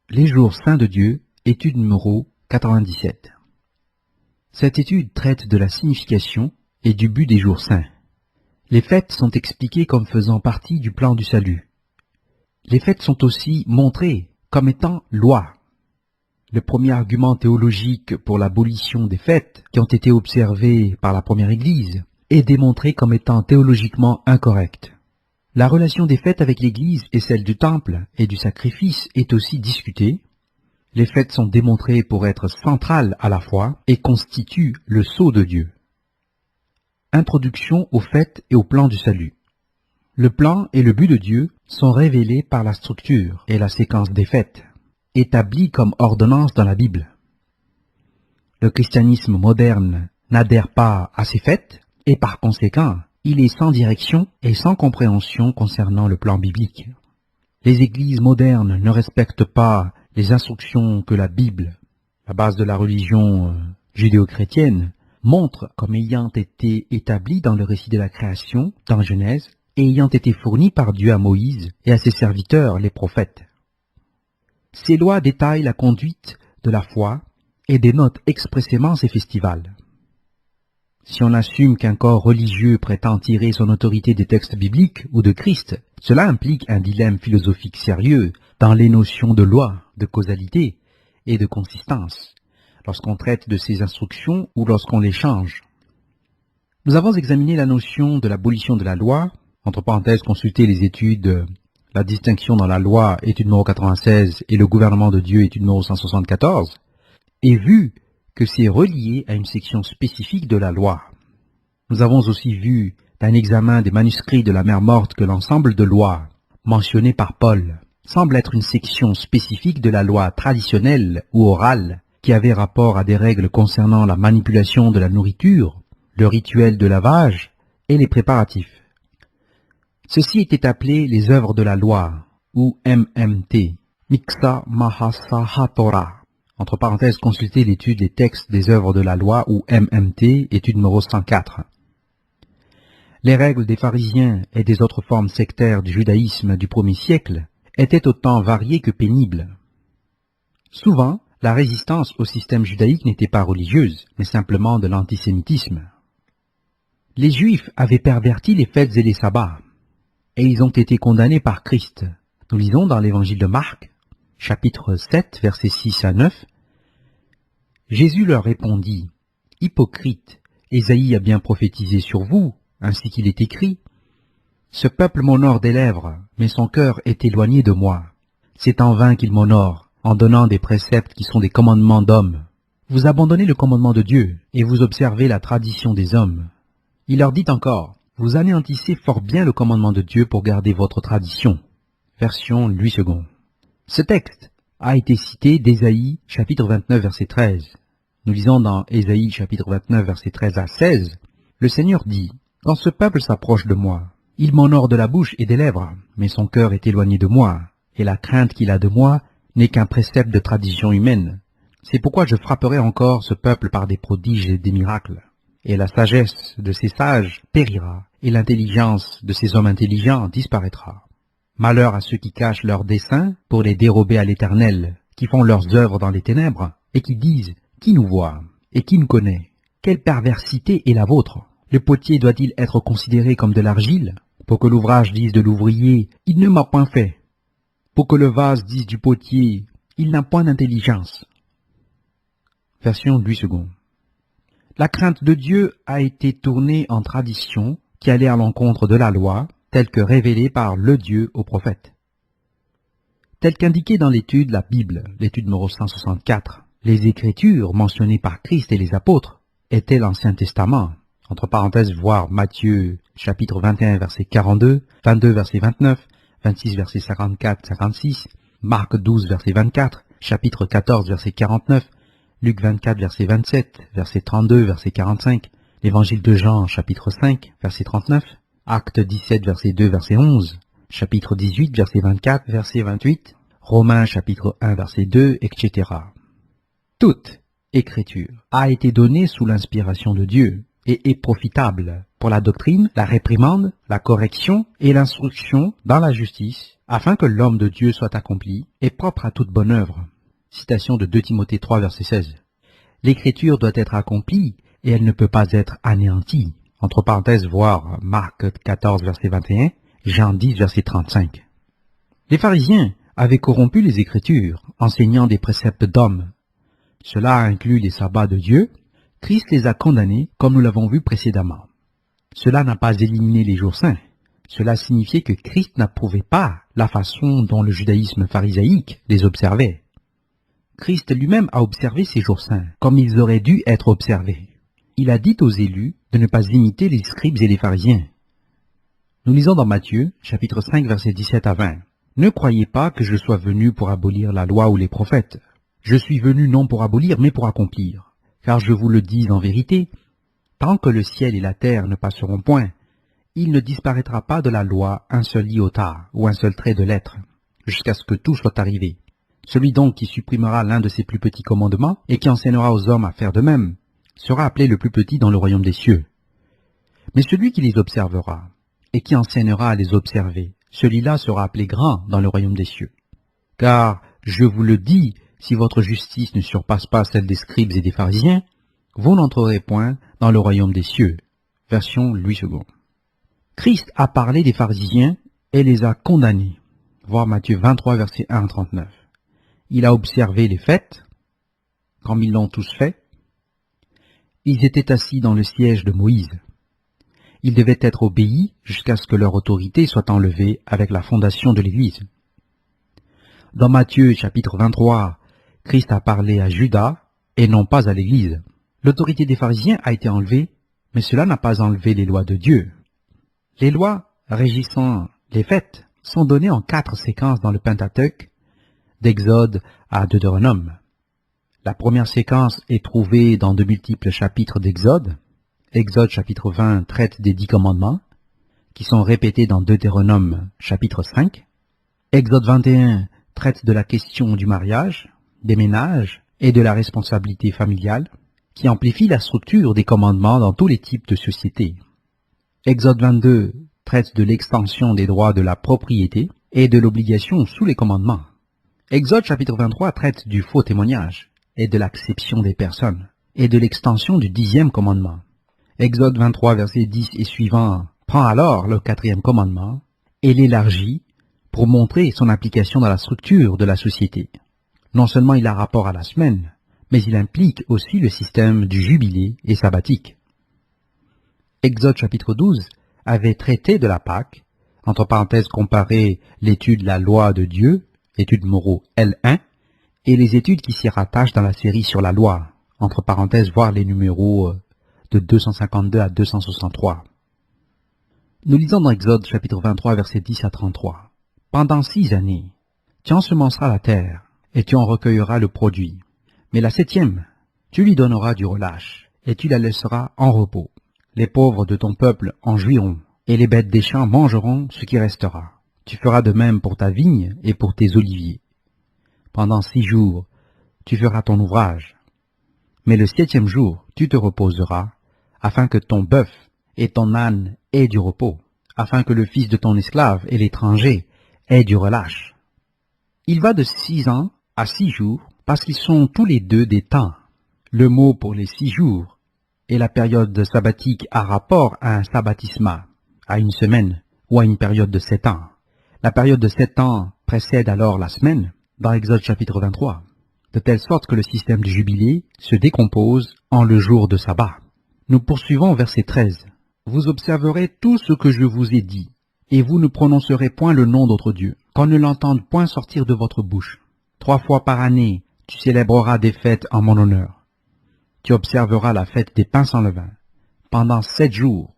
Les jours saints de Dieu, étude numéro 97. Cette étude traite de la signification et du but des jours saints. Les fêtes sont expliquées comme faisant partie du plan du salut. Les fêtes sont aussi montrées comme étant loi. Le premier argument théologique pour l'abolition des fêtes qui ont été observées par la première Église est démontré comme étant théologiquement incorrect. La relation des fêtes avec l'Église et celle du temple et du sacrifice est aussi discutée. Les fêtes sont démontrées pour être centrales à la foi et constituent le sceau de Dieu. Introduction aux fêtes et au plan du salut. Le plan et le but de Dieu sont révélés par la structure et la séquence des fêtes, établies comme ordonnances dans la Bible. Le christianisme moderne n'adhère pas à ces fêtes et par conséquent, il est sans direction et sans compréhension concernant le plan biblique. Les églises modernes ne respectent pas les instructions que la Bible, la base de la religion judéo-chrétienne, montre comme ayant été établies dans le récit de la création, dans Genèse, et ayant été fournies par Dieu à Moïse et à ses serviteurs, les prophètes. Ces lois détaillent la conduite de la foi et dénotent expressément ces festivals. Si on assume qu'un corps religieux prétend tirer son autorité des textes bibliques ou de Christ, cela implique un dilemme philosophique sérieux dans les notions de loi, de causalité et de consistance, lorsqu'on traite de ces instructions ou lorsqu'on les change. Nous avons examiné la notion de l'abolition de la loi, entre parenthèses consultez les études, la distinction dans la loi, étude numéro 96, et le gouvernement de Dieu, étude numéro 174, et vu que c'est relié à une section spécifique de la loi. Nous avons aussi vu d'un examen des manuscrits de la mer morte que l'ensemble de lois mentionnées par Paul semble être une section spécifique de la loi traditionnelle ou orale qui avait rapport à des règles concernant la manipulation de la nourriture, le rituel de lavage et les préparatifs. Ceci était appelé les œuvres de la loi ou MMT, Miksha Mahasaha Torah. Entre parenthèses, consultez l'étude des textes des œuvres de la loi ou MMT, étude numéro 104. Les règles des pharisiens et des autres formes sectaires du judaïsme du premier siècle étaient autant variées que pénibles. Souvent, la résistance au système judaïque n'était pas religieuse, mais simplement de l'antisémitisme. Les Juifs avaient perverti les fêtes et les sabbats, et ils ont été condamnés par Christ. Nous lisons dans l'évangile de Marc, chapitre 7, versets 6 à 9, Jésus leur répondit, « Hypocrite, Ésaïe a bien prophétisé sur vous, ainsi qu'il est écrit, « Ce peuple m'honore des lèvres, mais son cœur est éloigné de moi. C'est en vain qu'il m'honore, en donnant des préceptes qui sont des commandements d'hommes. Vous abandonnez le commandement de Dieu, et vous observez la tradition des hommes. » Il leur dit encore, « Vous anéantissez fort bien le commandement de Dieu pour garder votre tradition. » Version Louis II. Ce texte a été cité d'Ésaïe, chapitre 29, verset 13. Nous lisons dans Ésaïe, chapitre 29, verset 13 à 16, le Seigneur dit, « Quand ce peuple s'approche de moi, il m'honore de la bouche et des lèvres, mais son cœur est éloigné de moi, et la crainte qu'il a de moi n'est qu'un précepte de tradition humaine. C'est pourquoi je frapperai encore ce peuple par des prodiges et des miracles. Et la sagesse de ces sages périra, et l'intelligence de ces hommes intelligents disparaîtra. Malheur à ceux qui cachent leurs desseins pour les dérober à l'Éternel, qui font leurs œuvres dans les ténèbres, et qui disent, qui nous voit, et qui nous connaît? Quelle perversité est la vôtre? Le potier doit-il être considéré comme de l'argile, pour que l'ouvrage dise de l'ouvrier, il ne m'a point fait, pour que le vase dise du potier, il n'a point d'intelligence. Version Louis II. La crainte de Dieu a été tournée en tradition qui allait à l'encontre de la loi, telle que révélée par le Dieu au prophète. Tel qu'indiqué dans l'étude, la Bible, l'étude numéro 164, les Écritures mentionnées par Christ et les apôtres étaient l'Ancien Testament, entre parenthèses, voir Matthieu, chapitre 21, verset 42, 22, verset 29, 26, verset 54, 56, Marc 12, verset 24, chapitre 14, verset 49, Luc 24, verset 27, verset 32, verset 45, l'Évangile de Jean, chapitre 5, verset 39, Acte 17, verset 2, verset 11, chapitre 18, verset 24, verset 28, Romains, chapitre 1, verset 2, etc. Toute écriture a été donnée sous l'inspiration de Dieu et est profitable pour la doctrine, la réprimande, la correction et l'instruction dans la justice, afin que l'homme de Dieu soit accompli et propre à toute bonne œuvre. Citation de 2 Timothée 3, verset 16. L'écriture doit être accomplie et elle ne peut pas être anéantie. Entre parenthèses, voir Marc 14, verset 21, Jean 10, verset 35. Les pharisiens avaient corrompu les Écritures, enseignant des préceptes d'hommes. Cela inclut les sabbats de Dieu. Christ les a condamnés, comme nous l'avons vu précédemment. Cela n'a pas éliminé les jours saints. Cela signifiait que Christ n'approuvait pas la façon dont le judaïsme pharisaïque les observait. Christ lui-même a observé ces jours saints, comme ils auraient dû être observés. Il a dit aux élus de ne pas imiter les scribes et les pharisiens. Nous lisons dans Matthieu, chapitre 5, versets 17 à 20. « Ne croyez pas que je sois venu pour abolir la loi ou les prophètes. Je suis venu non pour abolir, mais pour accomplir. Car je vous le dis en vérité, tant que le ciel et la terre ne passeront point, il ne disparaîtra pas de la loi un seul iota ou un seul trait de lettre, jusqu'à ce que tout soit arrivé. Celui donc qui supprimera l'un de ces plus petits commandements et qui enseignera aux hommes à faire de même, sera appelé le plus petit dans le royaume des cieux. Mais celui qui les observera et qui enseignera à les observer, celui-là sera appelé grand dans le royaume des cieux. Car, je vous le dis, si votre justice ne surpasse pas celle des scribes et des pharisiens, vous n'entrerez point dans le royaume des cieux. » Version Louis II. Christ a parlé des pharisiens et les a condamnés. Voir Matthieu 23, versets 1 à 39. Il a observé les fêtes, comme ils l'ont tous fait. Ils étaient assis dans le siège de Moïse. Ils devaient être obéis jusqu'à ce que leur autorité soit enlevée avec la fondation de l'Église. Dans Matthieu chapitre 23, Christ a parlé à Judas et non pas à l'Église. L'autorité des pharisiens a été enlevée, mais cela n'a pas enlevé les lois de Dieu. Les lois régissant les fêtes sont données en 4 séquences dans le Pentateuque, d'Exode à Deutéronome. La première séquence est trouvée dans de multiples chapitres d'Exode. Exode chapitre 20 traite des 10 commandements, qui sont répétés dans Deutéronome chapitre 5. Exode 21 traite de la question du mariage, des ménages et de la responsabilité familiale, qui amplifie la structure des commandements dans tous les types de sociétés. Exode 22 traite de l'extension des droits de la propriété et de l'obligation sous les commandements. Exode chapitre 23 traite du faux témoignage et de l'acception des personnes et de l'extension du 10e commandement. Exode 23 verset 10 et suivant prend alors le 4e commandement et l'élargit pour montrer son application dans la structure de la société. Non seulement il a rapport à la semaine, mais il implique aussi le système du jubilé et sabbatique. Exode chapitre 12 avait traité de la Pâque, entre parenthèses comparé l'étude La loi de Dieu, étude Moreau L1, et les études qui s'y rattachent dans la série sur la loi, entre parenthèses voir les numéros de 252 à 263. Nous lisons dans Exode chapitre 23 versets 10 à 33. « Pendant 6 années, tu ensemenceras la terre, et tu en recueilleras le produit. Mais la 7e, tu lui donneras du relâche, et tu la laisseras en repos. Les pauvres de ton peuple en jouiront, et les bêtes des champs mangeront ce qui restera. Tu feras de même pour ta vigne et pour tes oliviers. Pendant 6 jours, tu feras ton ouvrage. Mais le 7e jour, tu te reposeras, afin que ton bœuf et ton âne aient du repos, afin que le fils de ton esclave et l'étranger aient du relâche. Il va de 6 ans à 6 jours, parce qu'ils sont tous les deux des temps. Le mot pour les 6 jours et la période sabbatique a rapport à un sabbatisma, à une semaine ou à une période de 7 ans. La période de 7 ans précède alors la semaine, dans Exode chapitre 23, de telle sorte que le système du jubilé se décompose en le jour de sabbat. Nous poursuivons au verset 13. « Vous observerez tout ce que je vous ai dit, et vous ne prononcerez point le nom d'autre Dieu, qu'on ne l'entende point sortir de votre bouche. 3 fois par année, tu célébreras des fêtes en mon honneur. Tu observeras la fête des pains sans levain. Pendant 7 jours,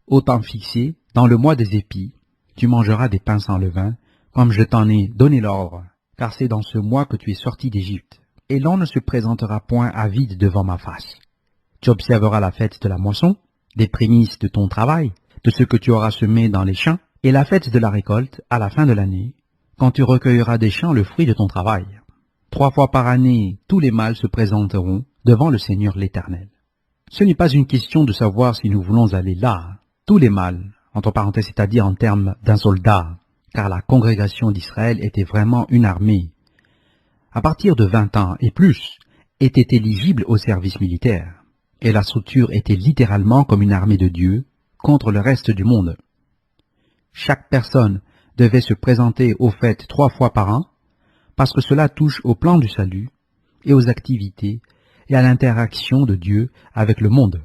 au temps fixé, dans le mois des épis, tu mangeras des pains sans levain, comme je t'en ai donné l'ordre, car c'est dans ce mois que tu es sorti d'Égypte. Et l'on ne se présentera point à vide devant ma face. Tu observeras la fête de la moisson, des prémices de ton travail, de ce que tu auras semé dans les champs, et la fête de la récolte à la fin de l'année, quand tu recueilleras des champs le fruit de ton travail. 3 fois par année, tous les mâles se présenteront devant le Seigneur l'Éternel. Ce n'est pas une question de savoir si nous voulons aller là. Tous les mâles, entre parenthèses, c'est-à-dire en termes d'un soldat, car la congrégation d'Israël était vraiment une armée. À partir de 20 ans et plus, était éligible au service militaire, et la structure était littéralement comme une armée de Dieu contre le reste du monde. Chaque personne devait se présenter aux fêtes 3 fois par an, parce que cela touche au plan du salut et aux activités et à l'interaction de Dieu avec le monde.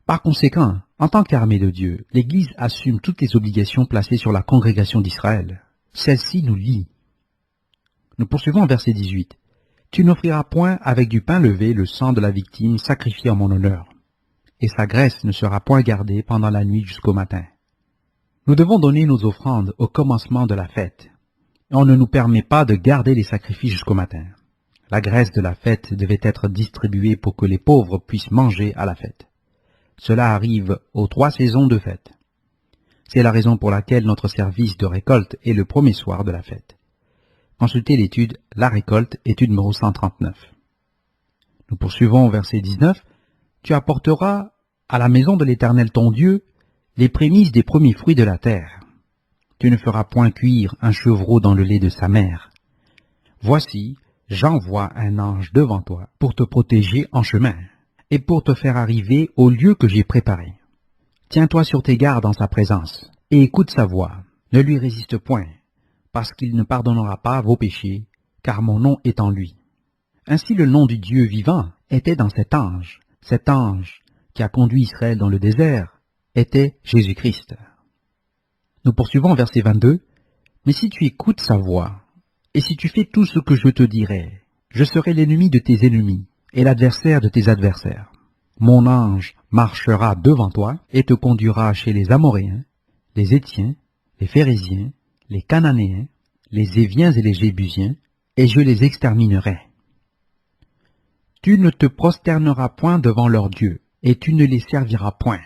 Par conséquent, en tant qu'armée de Dieu, l'Église assume toutes les obligations placées sur la congrégation d'Israël. Celle-ci nous lie. Nous poursuivons au verset 18. « Tu n'offriras point avec du pain levé le sang de la victime sacrifiée en mon honneur, et sa graisse ne sera point gardée pendant la nuit jusqu'au matin. » Nous devons donner nos offrandes au commencement de la fête. On ne nous permet pas de garder les sacrifices jusqu'au matin. La graisse de la fête devait être distribuée pour que les pauvres puissent manger à la fête. Cela arrive aux 3 saisons de fête. C'est la raison pour laquelle notre service de récolte est le premier soir de la fête. Consultez l'étude « La récolte », étude numéro 139. Nous poursuivons au verset 19. « Tu apporteras à la maison de l'Éternel ton Dieu les prémices des premiers fruits de la terre. Tu ne feras point cuire un chevreau dans le lait de sa mère. Voici, j'envoie un ange devant toi pour te protéger en chemin et pour te faire arriver au lieu que j'ai préparé. Tiens-toi sur tes gardes en sa présence et écoute sa voix. Ne lui résiste point, parce qu'il ne pardonnera pas vos péchés, car mon nom est en lui. » Ainsi le nom du Dieu vivant était dans cet ange. Cet ange qui a conduit Israël dans le désert était Jésus-Christ. Nous poursuivons au verset 22. « Mais si tu écoutes sa voix, et si tu fais tout ce que je te dirai, je serai l'ennemi de tes ennemis et l'adversaire de tes adversaires. Mon ange marchera devant toi et te conduira chez les Amoréens, les Hétiens, les Phérésiens, les Cananéens, les Éviens et les Jébusiens, et je les exterminerai. Tu ne te prosterneras point devant leurs dieux, et tu ne les serviras point.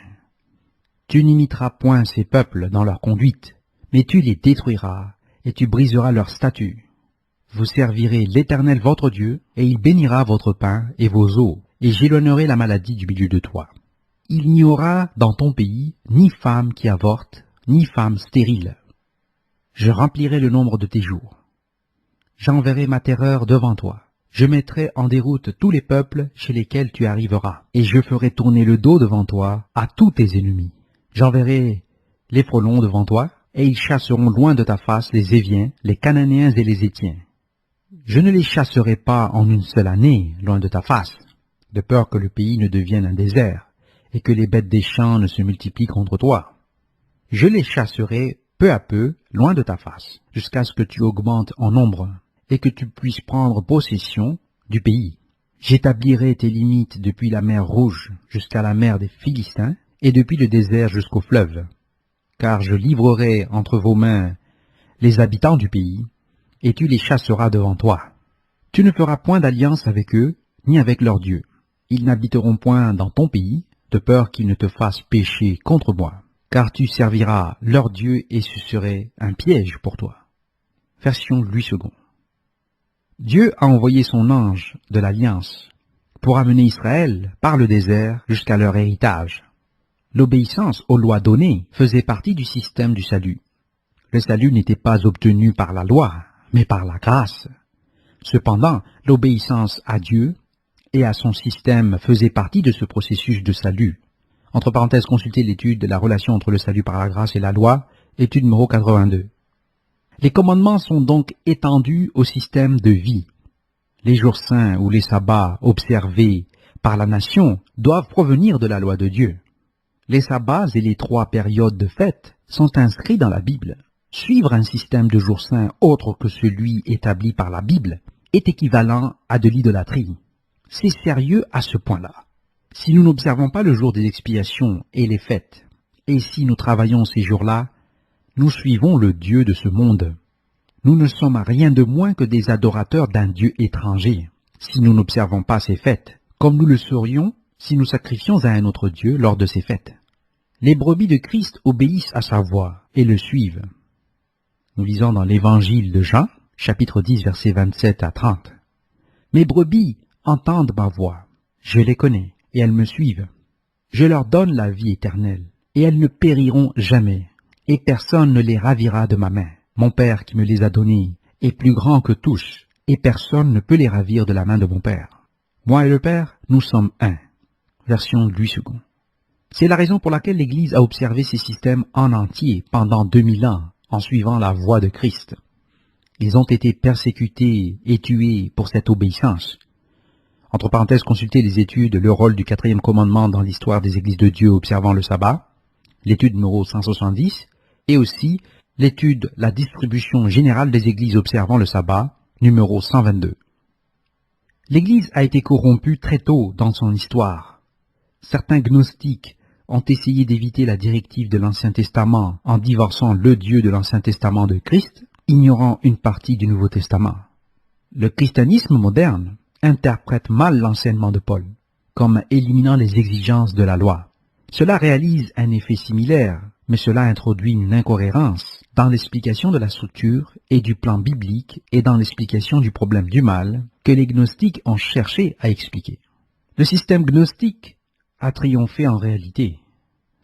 Tu n'imiteras point ces peuples dans leur conduite, mais tu les détruiras, et tu briseras leurs statuts. Vous servirez l'Éternel votre Dieu, et il bénira votre pain et vos eaux, et j'éloignerai la maladie du milieu de toi. Il n'y aura dans ton pays ni femme qui avorte, ni femme stérile. Je remplirai le nombre de tes jours. J'enverrai ma terreur devant toi. Je mettrai en déroute tous les peuples chez lesquels tu arriveras, et je ferai tourner le dos devant toi à tous tes ennemis. J'enverrai les frelons devant toi, et ils chasseront loin de ta face les Éviens, les Cananéens et les Hétiens. Je ne les chasserai pas en une seule année, loin de ta face, de peur que le pays ne devienne un désert, et que les bêtes des champs ne se multiplient contre toi. Je les chasserai peu à peu, loin de ta face, jusqu'à ce que tu augmentes en nombre, et que tu puisses prendre possession du pays. J'établirai tes limites depuis la mer Rouge jusqu'à la mer des Philistins, et depuis le désert jusqu'au fleuve. Car je livrerai entre vos mains les habitants du pays, et tu les chasseras devant toi. Tu ne feras point d'alliance avec eux, ni avec leurs dieux. Ils n'habiteront point dans ton pays, de peur qu'ils ne te fassent pécher contre moi. Car tu serviras leur Dieu et ce serait un piège pour toi. » Version Louis II. Dieu a envoyé son ange de l'Alliance pour amener Israël par le désert jusqu'à leur héritage. L'obéissance aux lois données faisait partie du système du salut. Le salut n'était pas obtenu par la loi, mais par la grâce. Cependant, l'obéissance à Dieu et à son système faisait partie de ce processus de salut. Entre parenthèses, consultez l'étude de la relation entre le salut par la grâce et la loi, étude numéro 82. Les commandements sont donc étendus au système de vie. Les jours saints ou les sabbats observés par la nation doivent provenir de la loi de Dieu. Les sabbats et les 3 périodes de fête sont inscrits dans la Bible. Suivre un système de jours saints autre que celui établi par la Bible est équivalent à de l'idolâtrie. C'est sérieux à ce point-là. Si nous n'observons pas le jour des expiations et les fêtes, et si nous travaillons ces jours-là, nous suivons le Dieu de ce monde. Nous ne sommes rien de moins que des adorateurs d'un Dieu étranger, si nous n'observons pas ces fêtes, comme nous le serions si nous sacrifions à un autre Dieu lors de ces fêtes. Les brebis de Christ obéissent à sa voix et le suivent. Nous lisons dans l'évangile de Jean, chapitre 10, versets 27 à 30. « Mes brebis entendent ma voix, je les connais, et elles me suivent. Je leur donne la vie éternelle, et elles ne périront jamais, et personne ne les ravira de ma main. Mon Père qui me les a donnés est plus grand que tous, et personne ne peut les ravir de la main de mon Père. Moi et le Père, nous sommes un. Version Louis II. C'est la raison pour laquelle l'Église a observé ces systèmes en entier pendant 2000 ans, en suivant la voie de Christ. Ils ont été persécutés et tués pour cette obéissance. Entre parenthèses, consultez les études Le rôle du quatrième commandement dans l'histoire des églises de Dieu observant le sabbat, l'étude numéro 170, et aussi l'étude La distribution générale des églises observant le sabbat, numéro 122. L'Église a été corrompue très tôt dans son histoire. Certains gnostiques ont essayé d'éviter la directive de l'Ancien Testament en divorçant le Dieu de l'Ancien Testament de Christ, ignorant une partie du Nouveau Testament. Le christianisme moderne interprète mal l'enseignement de Paul, comme éliminant les exigences de la loi. Cela réalise un effet similaire, mais cela introduit une incohérence dans l'explication de la structure et du plan biblique et dans l'explication du problème du mal que les gnostiques ont cherché à expliquer. Le système gnostique a triomphé en réalité.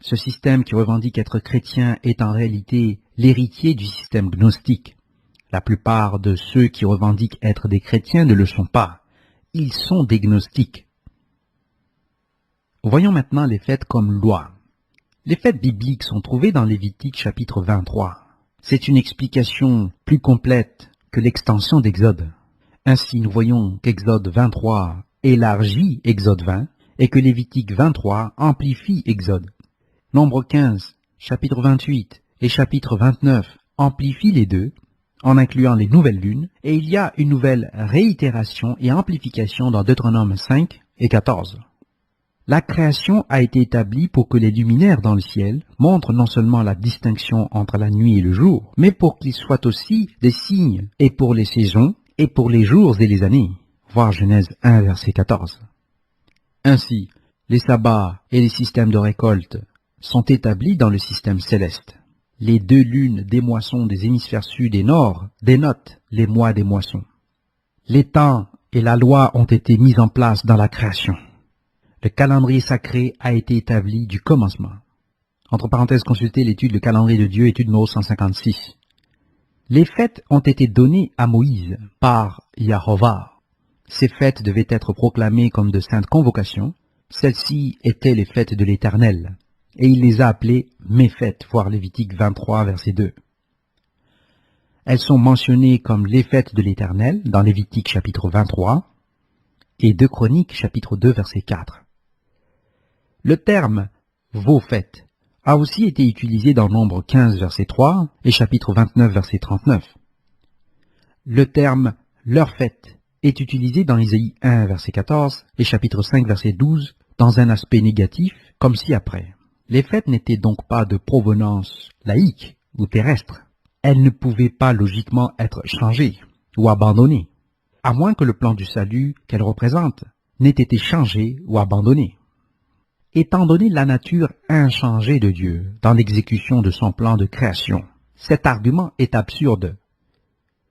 Ce système qui revendique être chrétien est en réalité l'héritier du système gnostique. La plupart de ceux qui revendiquent être des chrétiens ne le sont pas. Ils sont des gnostiques. Voyons maintenant les fêtes comme loi. Les fêtes bibliques sont trouvées dans Lévitique chapitre 23. C'est une explication plus complète que l'extension d'Exode. Ainsi, nous voyons qu'Exode 23 élargit Exode 20 et que Lévitique 23 amplifie Exode. Nombre 15, chapitre 28 et chapitre 29 amplifient les deux en incluant les nouvelles lunes, et il y a une nouvelle réitération et amplification dans Deutéronome 5 et 14. La création a été établie pour que les luminaires dans le ciel montrent non seulement la distinction entre la nuit et le jour, mais pour qu'ils soient aussi des signes et pour les saisons et pour les jours et les années. Voir Genèse 1 verset 14. Ainsi, les sabbats et les systèmes de récolte sont établis dans le système céleste. Les deux lunes des moissons des hémisphères sud et nord dénotent les mois des moissons. Les temps et la loi ont été mis en place dans la création. Le calendrier sacré a été établi du commencement. Entre parenthèses, consultez l'étude Le calendrier de Dieu, étude numéro 156. Les fêtes ont été données à Moïse par Yahovah. Ces fêtes devaient être proclamées comme de saintes convocations. Celles-ci étaient les fêtes de l'Éternel. Et il les a appelées mes fêtes, voir Lévitique 23, verset 2. Elles sont mentionnées comme les fêtes de l'Éternel dans Lévitique chapitre 23 et 2 Chroniques chapitre 2, verset 4. Le terme « vos fêtes » a aussi été utilisé dans Nombre 15, verset 3 et chapitre 29, verset 39. Le terme « leur fête » est utilisé dans Isaïe 1, verset 14 et chapitre 5, verset 12 dans un aspect négatif comme ci-après. Les fêtes n'étaient donc pas de provenance laïque ou terrestre. Elles ne pouvaient pas logiquement être changées ou abandonnées, à moins que le plan du salut qu'elles représentent n'ait été changé ou abandonné. Étant donné la nature inchangée de Dieu dans l'exécution de son plan de création, cet argument est absurde.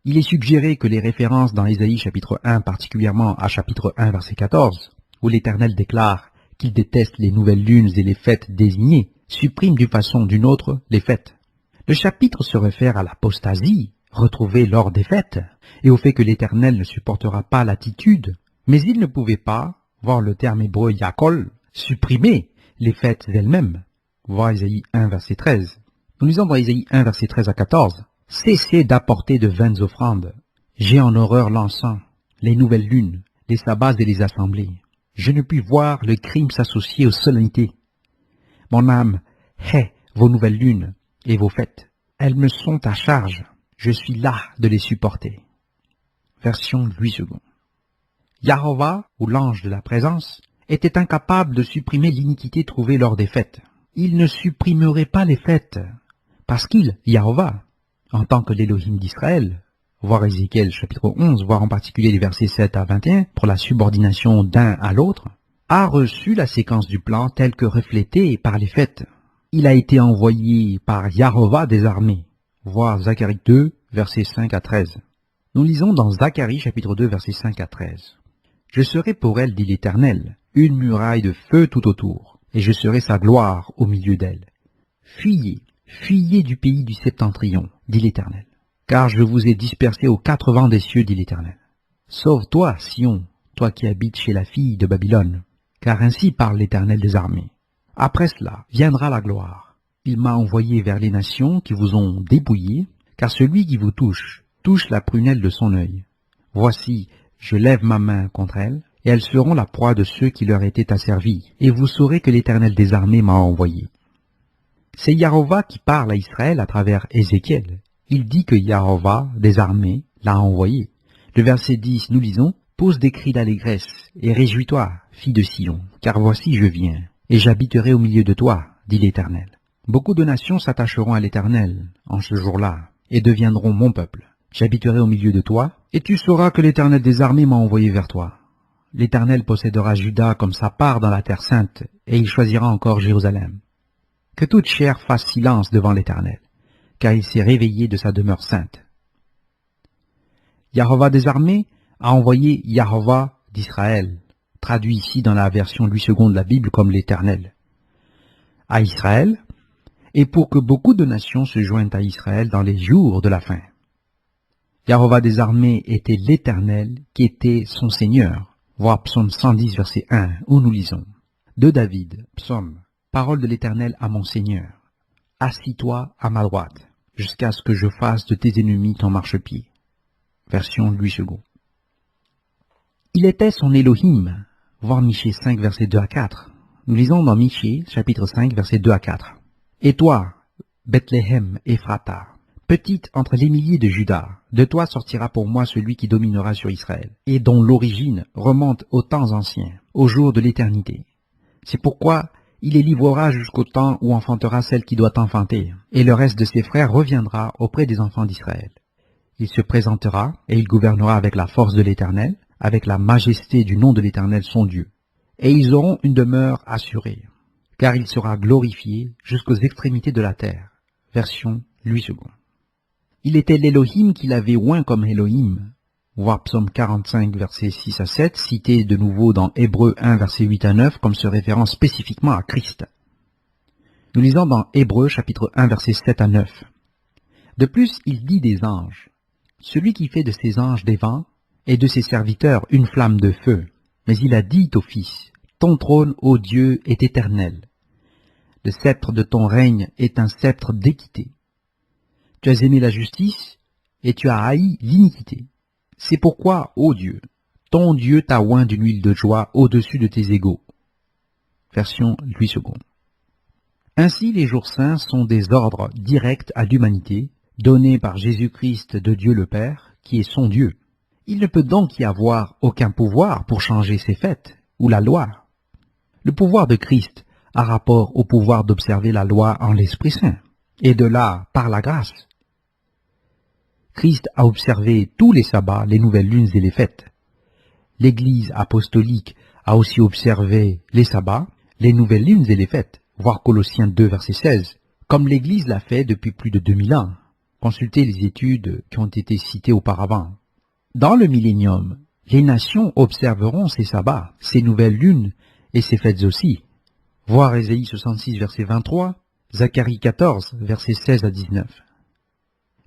Il est suggéré que les références dans Ésaïe chapitre 1, particulièrement à chapitre 1, verset 14, où l'Éternel déclare qu'il déteste les nouvelles lunes et les fêtes désignées, supprime d'une façon ou d'une autre les fêtes. Le chapitre se réfère à l'apostasie retrouvée lors des fêtes et au fait que l'Éternel ne supportera pas l'attitude, mais il ne pouvait pas, voir le terme hébreu yakol, supprimer les fêtes elles-mêmes. Voir Isaïe 1, verset 13. Nous lisons dans Isaïe 1, verset 13 à 14. « Cessez d'apporter de vaines offrandes. J'ai en horreur l'encens, les nouvelles lunes, les sabbats et les assemblées. Je ne puis voir le crime s'associer aux solennités. Mon âme hait vos nouvelles lunes et vos fêtes. Elles me sont à charge. Je suis las de les supporter. » Version Louis II. Yahovah, ou l'ange de la présence, était incapable de supprimer l'iniquité trouvée lors des fêtes. Il ne supprimerait pas les fêtes, parce qu'il, Yahovah, en tant que l'Élohim d'Israël, voir Ézéchiel chapitre 11, voir en particulier les versets 7 à 21, pour la subordination d'un à l'autre, a reçu la séquence du plan telle que reflétée par les fêtes. Il a été envoyé par Yahovah des armées, voir Zacharie 2, versets 5 à 13. Nous lisons dans Zacharie chapitre 2, versets 5 à 13. « Je serai pour elle, dit l'Éternel, une muraille de feu tout autour, et je serai sa gloire au milieu d'elle. Fuyez, fuyez du pays du septentrion, dit l'Éternel. car je vous ai dispersés aux quatre vents des cieux, dit l'Éternel. Sauve-toi, Sion, toi qui habites chez la fille de Babylone, car ainsi parle l'Éternel des armées. Après cela viendra la gloire. Il m'a envoyé vers les nations qui vous ont dépouillés, car celui qui vous touche la prunelle de son œil. Voici, je lève ma main contre elles, et elles seront la proie de ceux qui leur étaient asservis, et vous saurez que l'Éternel des armées m'a envoyé. C'est Yahovah qui parle à Israël à travers Ézéchiel. Il dit que Yahovah des armées l'a envoyé. Le verset 10, nous lisons, « Pose des cris d'allégresse, et réjouis-toi, fille de Sion, car voici je viens, et j'habiterai au milieu de toi, dit l'Éternel. » Beaucoup de nations s'attacheront à l'Éternel en ce jour-là, et deviendront mon peuple. J'habiterai au milieu de toi, et tu sauras que l'Éternel des armées m'a envoyé vers toi. L'Éternel possédera Juda comme sa part dans la terre sainte, et il choisira encore Jérusalem. Que toute chair fasse silence devant l'Éternel, car il s'est réveillé de sa demeure sainte. Yahovah des armées a envoyé Yahovah d'Israël, traduit ici dans la version Louis II de la Bible comme l'Éternel, à Israël, et pour que beaucoup de nations se joignent à Israël dans les jours de la fin. Yahovah des armées était l'Éternel qui était son Seigneur. Voir Psaume 110, verset 1, où nous lisons. De David, Psaume, parole de l'Éternel à mon Seigneur. Assis-toi à ma droite, jusqu'à ce que je fasse de tes ennemis ton marchepied. Version Louis II. Il était son Elohim. Voir Michée 5, verset 2 à 4. Nous lisons dans Michée, chapitre 5, verset 2 à 4. Et toi, Bethléem Ephrata, petite entre les milliers de Juda, de toi sortira pour moi celui qui dominera sur Israël, et dont l'origine remonte aux temps anciens, au jour de l'éternité. C'est pourquoi il les livrera jusqu'au temps où enfantera celle qui doit enfanter, et le reste de ses frères reviendra auprès des enfants d'Israël. Il se présentera, et il gouvernera avec la force de l'Éternel, avec la majesté du nom de l'Éternel son Dieu. Et ils auront une demeure assurée, car il sera glorifié jusqu'aux extrémités de la terre. Version Louis II. Il était l'Élohim qu'il avait oint comme Elohim. Voir Psaume 45, versets 6 à 7, cité de nouveau dans Hébreux 1, versets 8 à 9, comme se référant spécifiquement à Christ. Nous lisons dans Hébreux, chapitre 1, versets 7 à 9. De plus, il dit des anges. Celui qui fait de ses anges des vents, et de ses serviteurs une flamme de feu. Mais il a dit au Fils, ton trône, ô Dieu, est éternel. Le sceptre de ton règne est un sceptre d'équité. Tu as aimé la justice, et tu as haï l'iniquité. C'est pourquoi, ô Dieu, ton Dieu t'a oint d'une huile de joie au-dessus de tes égaux. Version Louis II. Ainsi, les jours saints sont des ordres directs à l'humanité, donnés par Jésus-Christ de Dieu le Père, qui est son Dieu. Il ne peut donc y avoir aucun pouvoir pour changer ces fêtes, ou la loi. Le pouvoir de Christ a rapport au pouvoir d'observer la loi en l'Esprit Saint, et de là, par la grâce. Christ a observé tous les sabbats, les nouvelles lunes et les fêtes. L'Église apostolique a aussi observé les sabbats, les nouvelles lunes et les fêtes, voir Colossiens 2, verset 16, comme l'Église l'a fait depuis plus de 2000 ans. Consultez les études qui ont été citées auparavant. Dans le millénium, les nations observeront ces sabbats, ces nouvelles lunes et ces fêtes aussi. Voir Ésaïe 66, verset 23, Zacharie 14, verset 16 à 19.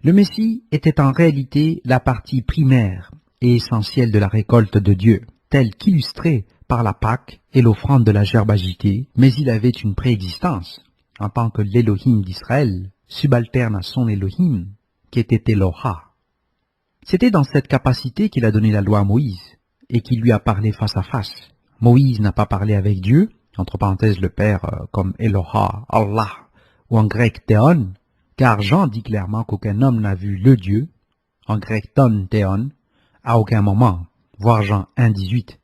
Le Messie était en réalité la partie primaire et essentielle de la récolte de Dieu, telle qu'illustrée par la Pâque et l'offrande de la gerbe agitée, mais il avait une préexistence, en tant que l'Élohim d'Israël, subalterne à son Élohim, qui était Eloha. C'était dans cette capacité qu'il a donné la loi à Moïse, et qu'il lui a parlé face à face. Moïse n'a pas parlé avec Dieu, entre parenthèses le Père comme Eloha, Allah, ou en grec Théon, car Jean dit clairement qu'aucun homme n'a vu le Dieu, en grec ton Théon, à aucun moment, voir Jean 1, 18.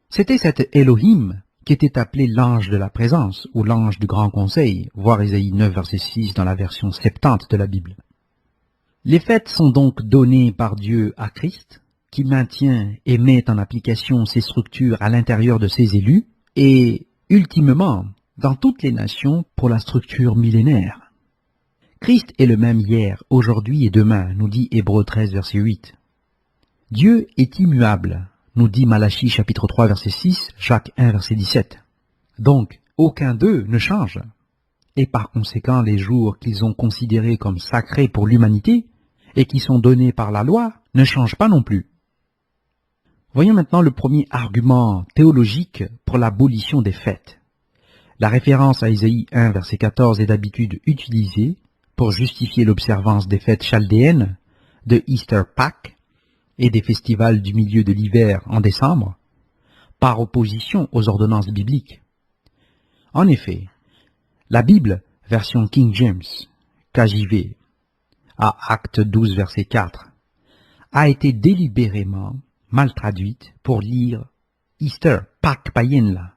C'était cet Elohim qui était appelé l'ange de la présence, ou l'ange du grand conseil, voir Ésaïe 9, verset 6 dans la version 70 de la Bible. Les fêtes sont donc données par Dieu à Christ, qui maintient et met en application ses structures à l'intérieur de ses élus, et, ultimement, dans toutes les nations pour la structure millénaire. Christ est le même hier, aujourd'hui et demain, nous dit Hébreux 13, verset 8. Dieu est immuable, nous dit Malachie chapitre 3, verset 6, Jacques 1, verset 17. Donc, aucun d'eux ne change. Et par conséquent, les jours qu'ils ont considérés comme sacrés pour l'humanité et qui sont donnés par la loi ne changent pas non plus. Voyons maintenant le premier argument théologique pour l'abolition des fêtes. La référence à Ésaïe 1, verset 14 est d'habitude utilisée pour justifier l'observance des fêtes chaldéennes, de Easter Pâques et des festivals du milieu de l'hiver en décembre, par opposition aux ordonnances bibliques. En effet, la Bible, version King James, KJV, à Acte 12, verset 4, a été délibérément mal traduite pour lire Easter, Pâques païenne là,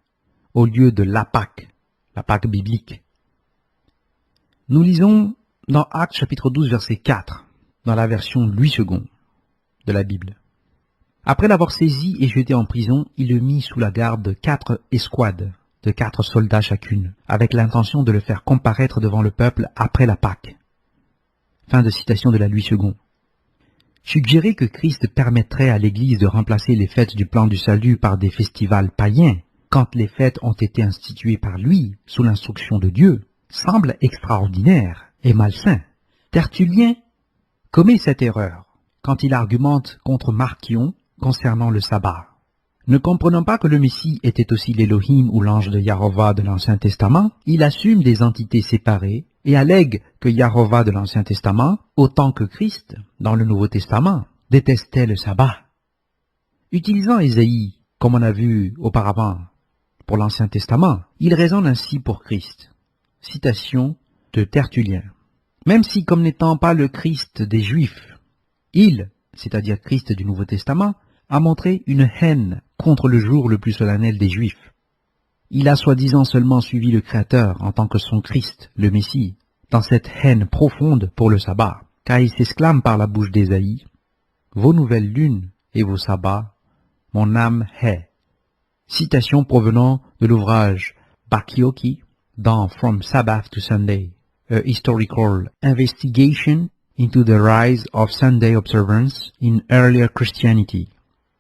au lieu de la Pâque biblique. Nous lisons dans Actes chapitre 12, verset 4, dans la version Louis II de la Bible. Après l'avoir saisi et jeté en prison, il le mit sous la garde de 4 escouades, de 4 soldats chacune, avec l'intention de le faire comparaître devant le peuple après la Pâque. Fin de citation de la Louis II. Suggérer que Christ permettrait à l'Église de remplacer les fêtes du plan du salut par des festivals païens, quand les fêtes ont été instituées par lui, sous l'instruction de Dieu, semble extraordinaire et malsain. Tertullien commet cette erreur quand il argumente contre Marcion concernant le sabbat. Ne comprenant pas que le Messie était aussi l'Élohim ou l'ange de Yahovah de l'Ancien Testament, il assume des entités séparées et allègue que Yahovah de l'Ancien Testament, autant que Christ, dans le Nouveau Testament, détestait le sabbat. Utilisant Ésaïe, comme on a vu auparavant pour l'Ancien Testament, il raisonne ainsi pour Christ. Citation de Tertullien. Même si, comme n'étant pas le Christ des Juifs, il, c'est-à-dire Christ du Nouveau Testament, a montré une haine contre le jour le plus solennel des Juifs. Il a soi-disant seulement suivi le Créateur en tant que son Christ, le Messie, dans cette haine profonde pour le sabbat, car il s'exclame par la bouche d'Ésaïe, « Vos nouvelles lunes et vos sabbats, mon âme hait. » Citation provenant de l'ouvrage Bakioki dans From Sabbath to Sunday, a Historical Investigation into the Rise of Sunday Observance in Earlier Christianity,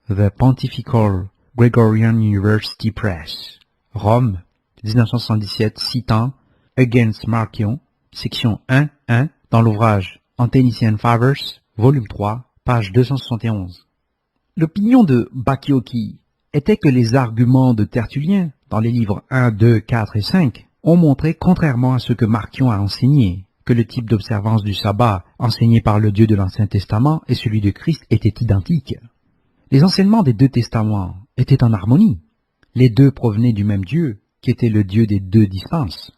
The Pontifical Gregorian University Press, Rome, 1977, citant Against Marcion, section 1.1, dans l'ouvrage Anthenician Fathers, volume 3, page 271. L'opinion de Bakioki était que les arguments de Tertullien, dans les livres 1, 2, 4 et 5, ont montré, contrairement à ce que Marcion a enseigné, que le type d'observance du sabbat enseigné par le Dieu de l'Ancien Testament et celui de Christ étaient identiques. Les enseignements des deux testaments étaient en harmonie. Les deux provenaient du même Dieu, qui était le Dieu des deux dispenses.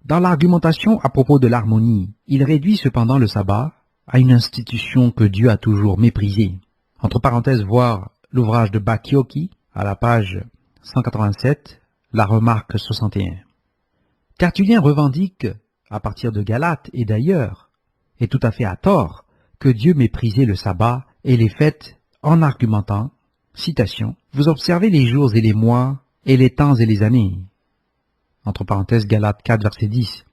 Dans l'argumentation à propos de l'harmonie, il réduit cependant le sabbat à une institution que Dieu a toujours méprisée. Entre parenthèses, voir l'ouvrage de Bakioki à la page 187, la remarque 61. Tertullien revendique, à partir de Galates et d'ailleurs, et tout à fait à tort, que Dieu méprisait le sabbat et les fêtes en argumentant, citation, « Vous observez les jours et les mois, et les temps et les années. » Entre parenthèses, Galates 4, verset 10.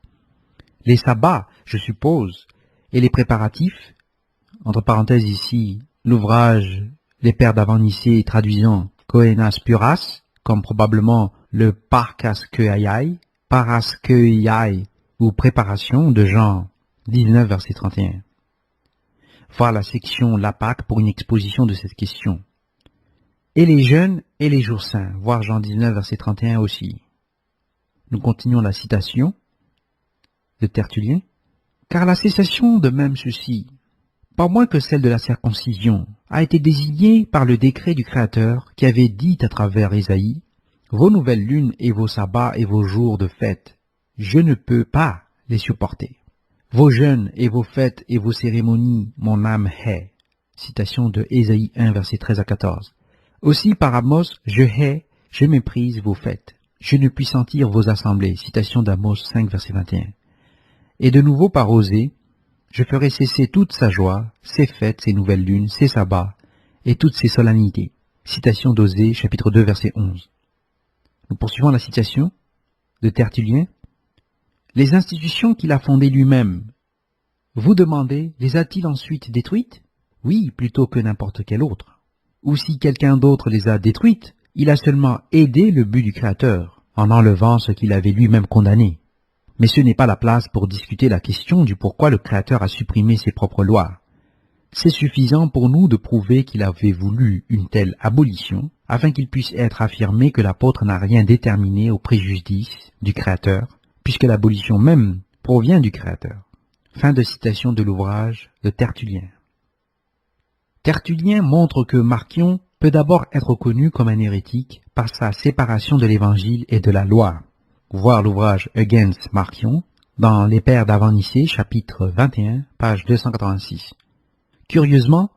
Les sabbats, je suppose, et les préparatifs, entre parenthèses ici, l'ouvrage Les Pères d'Avant-Nicée traduisant Kohenas Puras, comme probablement le Parkaskeuai, Paraskeuai ou Préparation de Jean 19, verset 31. Voir la section La Pâque pour une exposition de cette question. Et les jeûnes et les jours saints, voir Jean 19, verset 31 aussi. Nous continuons la citation de Tertullien. Car la cessation de même ceci, pas moins que celle de la circoncision, a été désignée par le décret du Créateur qui avait dit à travers Ésaïe, « Vos nouvelles lunes et vos sabbats et vos jours de fête, je ne peux pas les supporter. Vos jeûnes et vos fêtes et vos cérémonies, mon âme hait. » Citation de Ésaïe 1, verset 13 à 14. Aussi par Amos, je hais, je méprise vos fêtes. Je ne puis sentir vos assemblées. Citation d'Amos 5, verset 21. Et de nouveau par Osée, je ferai cesser toute sa joie, ses fêtes, ses nouvelles lunes, ses sabbats, et toutes ses solennités. Citation d'Osée, chapitre 2, verset 11. Nous poursuivons la citation de Tertullien. Les institutions qu'il a fondées lui-même, vous demandez, les a-t-il ensuite détruites? Oui, plutôt que n'importe quel autre. Ou si quelqu'un d'autre les a détruites, il a seulement aidé le but du Créateur, en enlevant ce qu'il avait lui-même condamné. Mais ce n'est pas la place pour discuter la question du pourquoi le Créateur a supprimé ses propres lois. C'est suffisant pour nous de prouver qu'il avait voulu une telle abolition, afin qu'il puisse être affirmé que l'apôtre n'a rien déterminé au préjudice du Créateur, puisque l'abolition même provient du Créateur. Fin de citation de l'ouvrage de Tertullien. Tertullien montre que Marcion peut d'abord être reconnu comme un hérétique par sa séparation de l'Évangile et de la loi. Voir l'ouvrage Against Marcion dans Les Pères d'Avant-Nicée, chapitre 21, page 286. Curieusement,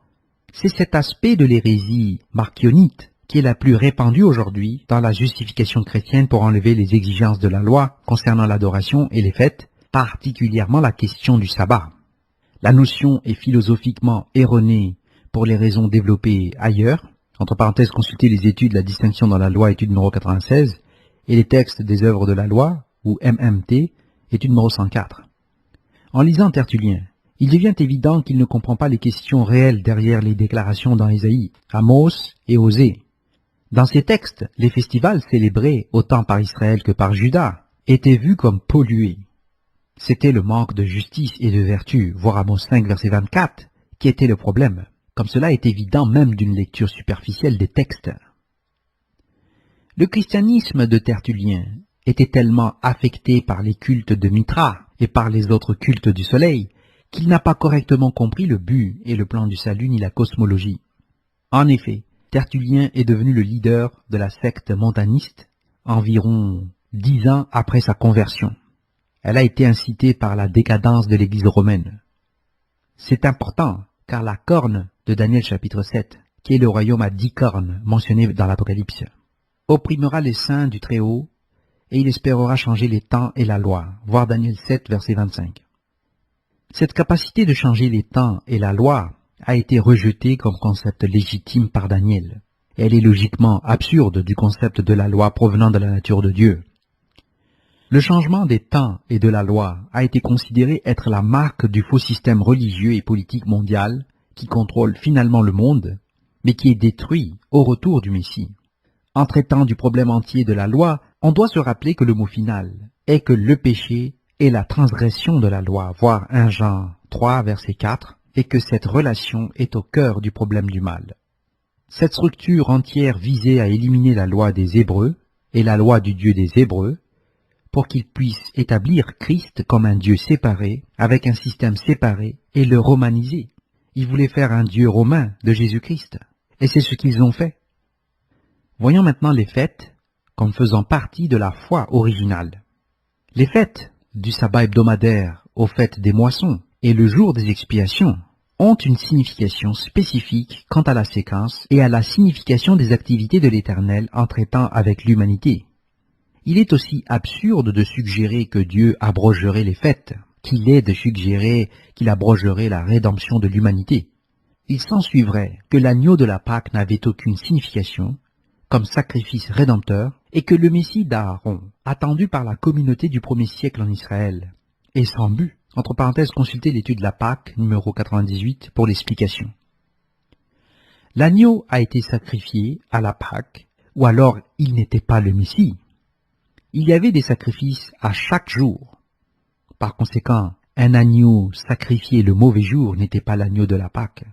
c'est cet aspect de l'hérésie marcionite qui est la plus répandue aujourd'hui dans la justification chrétienne pour enlever les exigences de la loi concernant l'adoration et les fêtes, particulièrement la question du sabbat. La notion est philosophiquement erronée pour les raisons développées ailleurs. Entre parenthèses, consultez les études La distinction dans la loi, étude numéro 96, et les textes des œuvres de la loi, ou MMT, étude numéro 104. En lisant Tertullien, il devient évident qu'il ne comprend pas les questions réelles derrière les déclarations dans Ésaïe, Amos et Osée. Dans ces textes, les festivals célébrés autant par Israël que par Juda étaient vus comme pollués. C'était le manque de justice et de vertu, voir Amos 5, verset 24, qui était le problème, comme cela est évident même d'une lecture superficielle des textes. Le christianisme de Tertullien était tellement affecté par les cultes de Mithra et par les autres cultes du soleil, qu'il n'a pas correctement compris le but et le plan du salut ni la cosmologie. En effet, Tertullien est devenu le leader de la secte montaniste environ 10 ans après sa conversion. Elle a été incitée par la décadence de l'Église romaine. C'est important, car la corne de Daniel chapitre 7, qui est le royaume à 10 cornes mentionné dans l'Apocalypse, opprimera les saints du Très-Haut, et il espérera changer les temps et la loi, voir Daniel 7, verset 25. Cette capacité de changer les temps et la loi a été rejetée comme concept légitime par Daniel. Elle est logiquement absurde du concept de la loi provenant de la nature de Dieu. Le changement des temps et de la loi a été considéré être la marque du faux système religieux et politique mondial qui contrôle finalement le monde, mais qui est détruit au retour du Messie. En traitant du problème entier de la loi, on doit se rappeler que le mot final est que le péché est la transgression de la loi, voir 1 Jean 3, verset 4, et que cette relation est au cœur du problème du mal. Cette structure entière visait à éliminer la loi des Hébreux et la loi du Dieu des Hébreux pour qu'ils puissent établir Christ comme un Dieu séparé, avec un système séparé, et le romaniser. Ils voulaient faire un Dieu romain de Jésus-Christ, et c'est ce qu'ils ont fait. Voyons maintenant les fêtes comme faisant partie de la foi originale. Les fêtes, du sabbat hebdomadaire aux fêtes des moissons et le jour des expiations, ont une signification spécifique quant à la séquence et à la signification des activités de l'Éternel en traitant avec l'humanité. Il est aussi absurde de suggérer que Dieu abrogerait les fêtes, qu'il est de suggérer qu'il abrogerait la rédemption de l'humanité. Il s'ensuivrait que l'agneau de la Pâque n'avait aucune signification comme sacrifice rédempteur et que le Messie d'Aaron, attendu par la communauté du premier siècle en Israël, est sans but. Entre parenthèses, consultez l'étude de la Pâque, numéro 98, pour l'explication. L'agneau a été sacrifié à la Pâque, ou alors il n'était pas le Messie. Il y avait des sacrifices à chaque jour. Par conséquent, un agneau sacrifié le mauvais jour n'était pas l'agneau de la Pâque.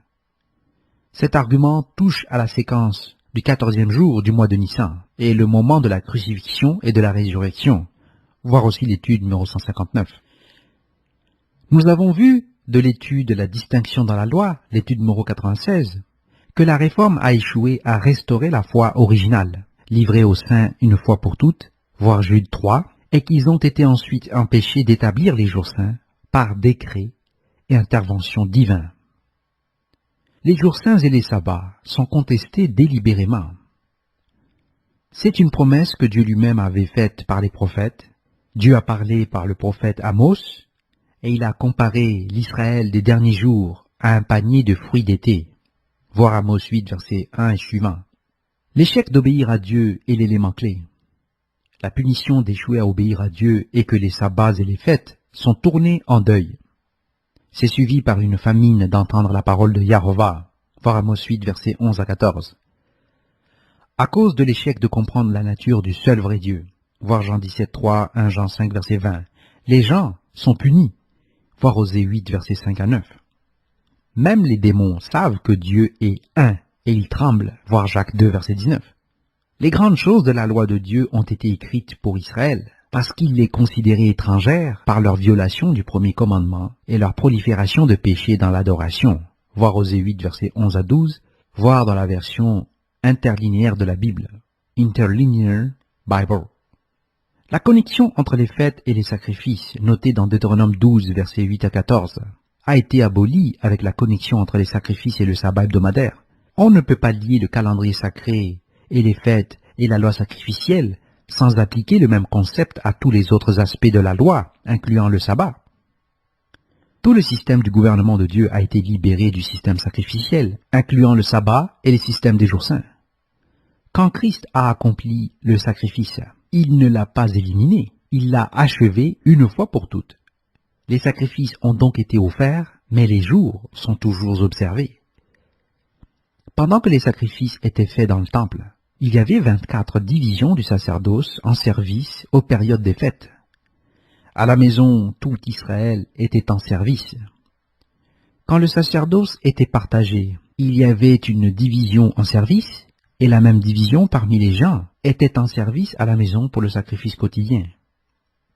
Cet argument touche à la séquence du 14e jour du mois de Nissan et le moment de la crucifixion et de la résurrection, voir aussi l'étude numéro 159. Nous avons vu de l'étude de la distinction dans la loi, l'étude numéro 96, que la réforme a échoué à restaurer la foi originale, livrée aux saints une fois pour toutes, voir Jude 3, et qu'ils ont été ensuite empêchés d'établir les jours saints par décret et intervention divine. Les jours saints et les sabbats sont contestés délibérément. C'est une promesse que Dieu lui-même avait faite par les prophètes. Dieu a parlé par le prophète Amos, et il a comparé l'Israël des derniers jours à un panier de fruits d'été. Voir Amos 8, versets 1 et suivant. L'échec d'obéir à Dieu est l'élément clé. La punition d'échouer à obéir à Dieu et que les sabbats et les fêtes sont tournés en deuil. C'est suivi par une famine d'entendre la parole de Yahovah, voir Amos 8, versets 11 à 14. À cause de l'échec de comprendre la nature du seul vrai Dieu, voir Jean 17, 3, 1 Jean 5, verset 20, les gens sont punis, voir Osée 8, versets 5 à 9. Même les démons savent que Dieu est un, et ils tremblent, voir Jacques 2, verset 19. Les grandes choses de la loi de Dieu ont été écrites pour Israël, parce qu'il les considérait étrangères par leur violation du premier commandement et leur prolifération de péchés dans l'adoration, voir Osée 8, versets 11 à 12, voir dans la version interlinéaire de la Bible, Interlinear Bible. La connexion entre les fêtes et les sacrifices, notée dans Deutéronome 12, versets 8 à 14, a été abolie avec la connexion entre les sacrifices et le sabbat hebdomadaire. On ne peut pas lier le calendrier sacré et les fêtes et la loi sacrificielle sans appliquer le même concept à tous les autres aspects de la loi, incluant le sabbat. Tout le système du gouvernement de Dieu a été libéré du système sacrificiel, incluant le sabbat et les systèmes des jours saints. Quand Christ a accompli le sacrifice, il ne l'a pas éliminé, il l'a achevé une fois pour toutes. Les sacrifices ont donc été offerts, mais les jours sont toujours observés. Pendant que les sacrifices étaient faits dans le temple, il y avait 24 divisions du sacerdoce en service aux périodes des fêtes. À la maison, tout Israël était en service. Quand le sacerdoce était partagé, il y avait une division en service, et la même division parmi les gens était en service à la maison pour le sacrifice quotidien.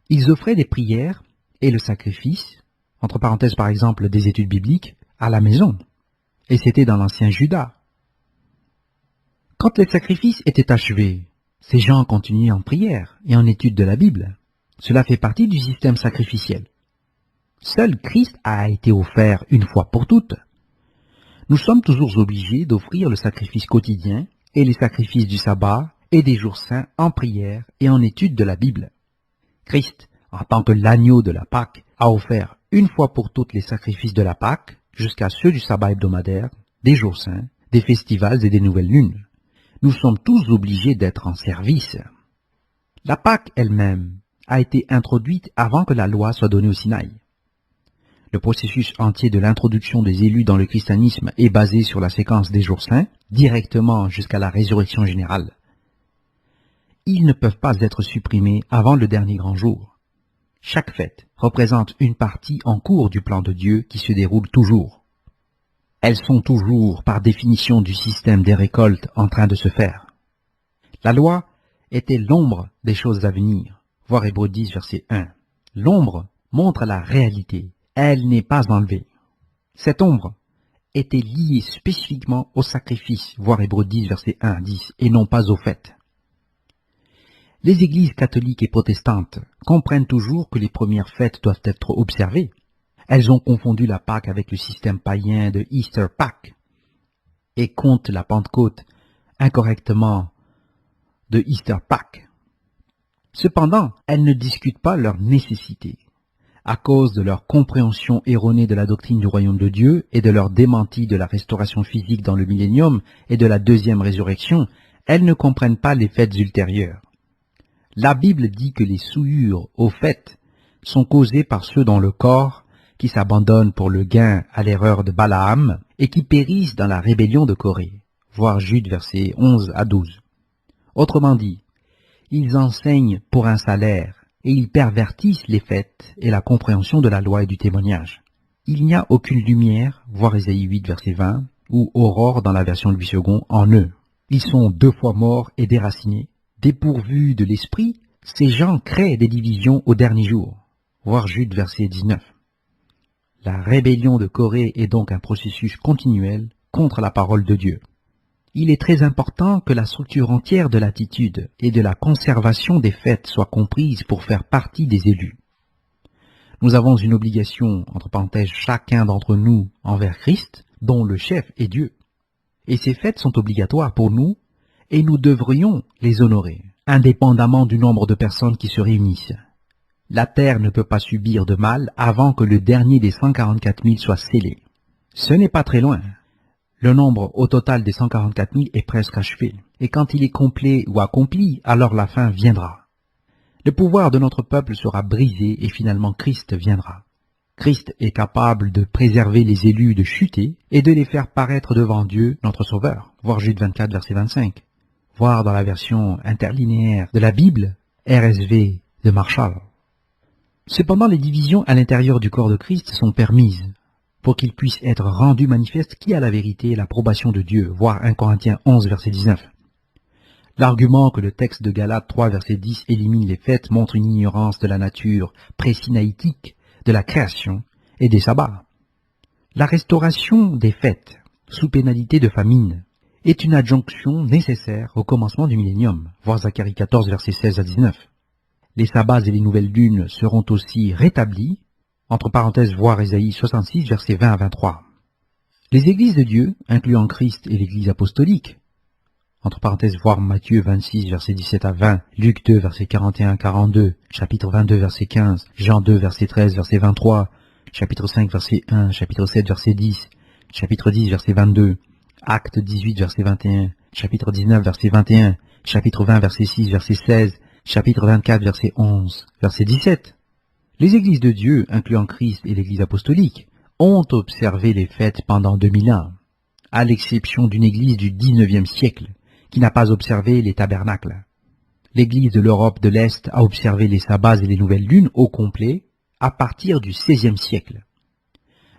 Ils offraient des prières et le sacrifice, entre parenthèses par exemple des études bibliques, à la maison. Et c'était dans l'ancien Juda. Quand les sacrifices étaient achevés, ces gens continuaient en prière et en étude de la Bible. Cela fait partie du système sacrificiel. Seul Christ a été offert une fois pour toutes. Nous sommes toujours obligés d'offrir le sacrifice quotidien et les sacrifices du sabbat et des jours saints en prière et en étude de la Bible. Christ, en tant que l'agneau de la Pâque, a offert une fois pour toutes les sacrifices de la Pâque jusqu'à ceux du sabbat hebdomadaire, des jours saints, des festivals et des nouvelles lunes. Nous sommes tous obligés d'être en service. La Pâque elle-même a été introduite avant que la loi soit donnée au Sinaï. Le processus entier de l'introduction des élus dans le christianisme est basé sur la séquence des jours saints, directement jusqu'à la résurrection générale. Ils ne peuvent pas être supprimés avant le dernier grand jour. Chaque fête représente une partie en cours du plan de Dieu qui se déroule toujours. Elles sont toujours, par définition du système des récoltes, en train de se faire. La loi était l'ombre des choses à venir. Voir Hébreux 10, verset 1. L'ombre montre la réalité. Elle n'est pas enlevée. Cette ombre était liée spécifiquement au sacrifice, voir Hébreux 10, verset 1 à 10, et non pas aux fêtes. Les églises catholiques et protestantes comprennent toujours que les premières fêtes doivent être observées. Elles ont confondu la Pâque avec le système païen de Easter Pâques et comptent la Pentecôte incorrectement de Easter Pâques. Cependant, elles ne discutent pas leur nécessité. À cause de leur compréhension erronée de la doctrine du royaume de Dieu et de leur démenti de la restauration physique dans le millénium et de la deuxième résurrection, elles ne comprennent pas les fêtes ultérieures. La Bible dit que les souillures aux fêtes sont causées par ceux dans le corps qui s'abandonnent pour le gain à l'erreur de Balaam et qui périssent dans la rébellion de Corée. Voir Jude versets 11 à 12. Autrement dit, ils enseignent pour un salaire et ils pervertissent les fêtes et la compréhension de la loi et du témoignage. Il n'y a aucune lumière, voir Ésaïe 8 verset 20, ou aurore dans la version Louis II, en eux. Ils sont 2 fois morts et déracinés. Dépourvus de l'esprit, ces gens créent des divisions au dernier jour. Voir Jude verset 19. La rébellion de Corée est donc un processus continuel contre la parole de Dieu. Il est très important que la structure entière de l'attitude et de la conservation des fêtes soit comprise pour faire partie des élus. Nous avons une obligation, entre parenthèses, chacun d'entre nous envers Christ, dont le chef est Dieu. Et ces fêtes sont obligatoires pour nous, et nous devrions les honorer, indépendamment du nombre de personnes qui se réunissent. La terre ne peut pas subir de mal avant que le dernier des 144 000 soit scellé. Ce n'est pas très loin. Le nombre au total des 144 000 est presque achevé, et quand il est complet ou accompli, alors la fin viendra. Le pouvoir de notre peuple sera brisé et finalement Christ viendra. Christ est capable de préserver les élus de chuter et de les faire paraître devant Dieu, notre Sauveur. Voir Jude 24, verset 25. Voir dans la version interlinéaire de la Bible, RSV de Marshall. Cependant, les divisions à l'intérieur du corps de Christ sont permises. pour qu'il puisse être rendu manifeste qui a la vérité et l'approbation de Dieu, voir 1 Corinthiens 11, verset 19. L'argument que le texte de Galates 3, verset 10 élimine les fêtes montre une ignorance de la nature pré-sinaïtique de la création et des sabbats. La restauration des fêtes, sous pénalité de famine, est une adjonction nécessaire au commencement du millénium, voir Zacharie 14, versets 16 à 19. Les sabbats et les nouvelles lunes seront aussi rétablis, entre parenthèses voir Ésaïe 66, versets 20 à 23. Les églises de Dieu, incluant Christ et l'église apostolique, entre parenthèses voir Matthieu 26, versets 17 à 20, Luc 2, versets 41 à 42, chapitre 22, verset 15, Jean 2, verset 13, verset 23, chapitre 5, verset 1, chapitre 7, verset 10, chapitre 10, verset 22, Acte 18, verset 21, chapitre 19, verset 21, chapitre 20, verset 6, verset 16, chapitre 24, verset 11, verset 17. Les églises de Dieu, incluant Christ et l'église apostolique, ont observé les fêtes pendant 2000 ans, à l'exception d'une église du 19e siècle, qui n'a pas observé les tabernacles. L'Église de l'Europe de l'Est a observé les sabbats et les nouvelles lunes au complet à partir du XVIe siècle.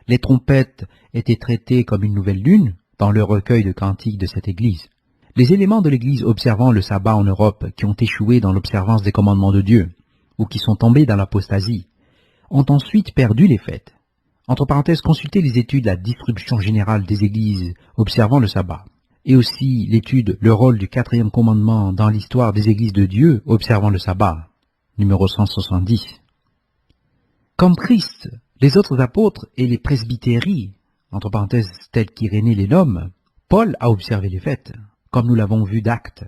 Les trompettes étaient traitées comme une nouvelle lune dans le recueil de cantiques de cette Église. Les éléments de l'Église observant le sabbat en Europe qui ont échoué dans l'observance des commandements de Dieu ou qui sont tombés dans l'apostasie ont ensuite perdu les fêtes. Entre parenthèses, consultez les études La distribution générale des Églises observant le sabbat, et aussi l'étude Le rôle du quatrième commandement dans l'histoire des Églises de Dieu observant le sabbat, numéro 170. Comme Christ, les autres apôtres et les presbytéries, entre parenthèses tels qu'Irénée les nomme, Paul a observé les fêtes, comme nous l'avons vu d'Actes.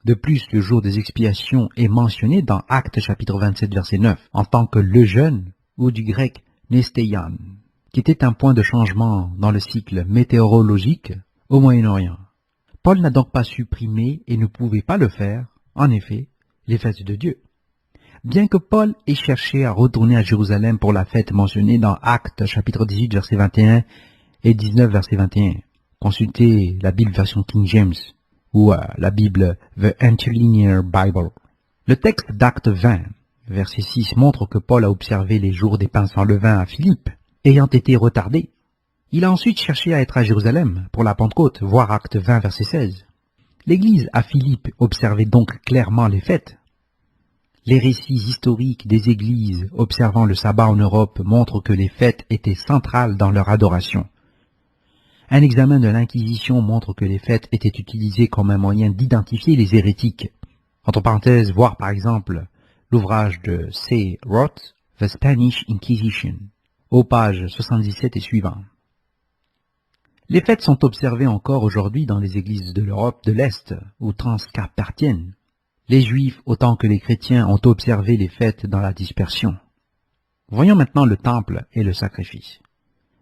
De plus, le jour des expiations est mentionné dans Actes chapitre 27 verset 9, en tant que le jeûne, ou du grec nesteian, qui était un point de changement dans le cycle météorologique au Moyen-Orient. Paul n'a donc pas supprimé et ne pouvait pas le faire, en effet, les fêtes de Dieu. Bien que Paul ait cherché à retourner à Jérusalem pour la fête mentionnée dans Actes chapitre 18 verset 21 et 19 verset 21, consultez la Bible version King James ou la Bible The Interlinear Bible. Le texte d'Actes 20 verset 6 montre que Paul a observé les jours des pains sans levain à Philippe, ayant été retardés. Il a ensuite cherché à être à Jérusalem pour la Pentecôte, voir Acte 20, verset 16. L'Église à Philippe observait donc clairement les fêtes. Les récits historiques des églises observant le sabbat en Europe montrent que les fêtes étaient centrales dans leur adoration. Un examen de l'Inquisition montre que les fêtes étaient utilisées comme un moyen d'identifier les hérétiques. Entre parenthèses, voir par exemple l'ouvrage de C. Roth, The Spanish Inquisition, aux pages 77 et suivants. Les fêtes sont observées encore aujourd'hui dans les églises de l'Europe de l'Est ou transcarpathienne. Les Juifs autant que les chrétiens ont observé les fêtes dans la dispersion. Voyons maintenant le temple et le sacrifice.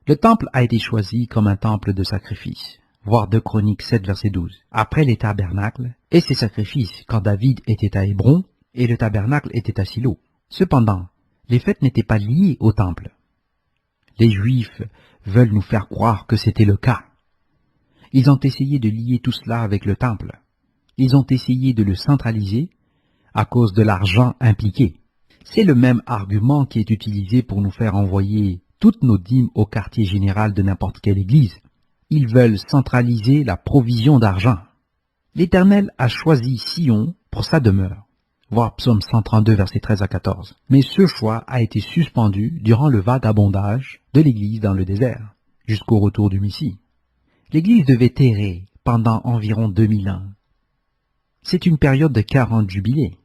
Le temple a été choisi comme un temple de sacrifice, voir 2 Chroniques 7 verset 12, après les tabernacles et ses sacrifices quand David était à Hébron et le tabernacle était à Silo. Cependant, les fêtes n'étaient pas liées au temple. Les Juifs veulent nous faire croire que c'était le cas. Ils ont essayé de lier tout cela avec le temple. Ils ont essayé de le centraliser à cause de l'argent impliqué. C'est le même argument qui est utilisé pour nous faire envoyer toutes nos dîmes au quartier général de n'importe quelle église. Ils veulent centraliser la provision d'argent. L'Éternel a choisi Sion pour sa demeure. Voir Psaume 132, versets 13 à 14. Mais ce choix a été suspendu durant le vagabondage de l'Église dans le désert, jusqu'au retour du Messie. L'Église devait errer pendant environ 2000 ans. C'est une période de 40 jubilés.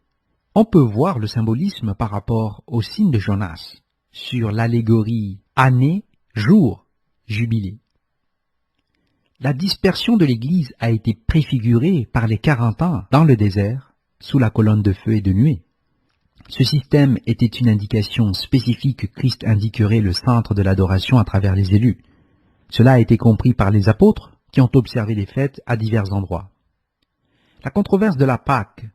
On peut voir le symbolisme par rapport au signe de Jonas, sur l'allégorie année, jour, jubilé. La dispersion de l'Église a été préfigurée par les 40 ans dans le désert, sous la colonne de feu et de nuée. Ce système était une indication spécifique que Christ indiquerait le centre de l'adoration à travers les élus. Cela a été compris par les apôtres qui ont observé les fêtes à divers endroits. La controverse de la Pâque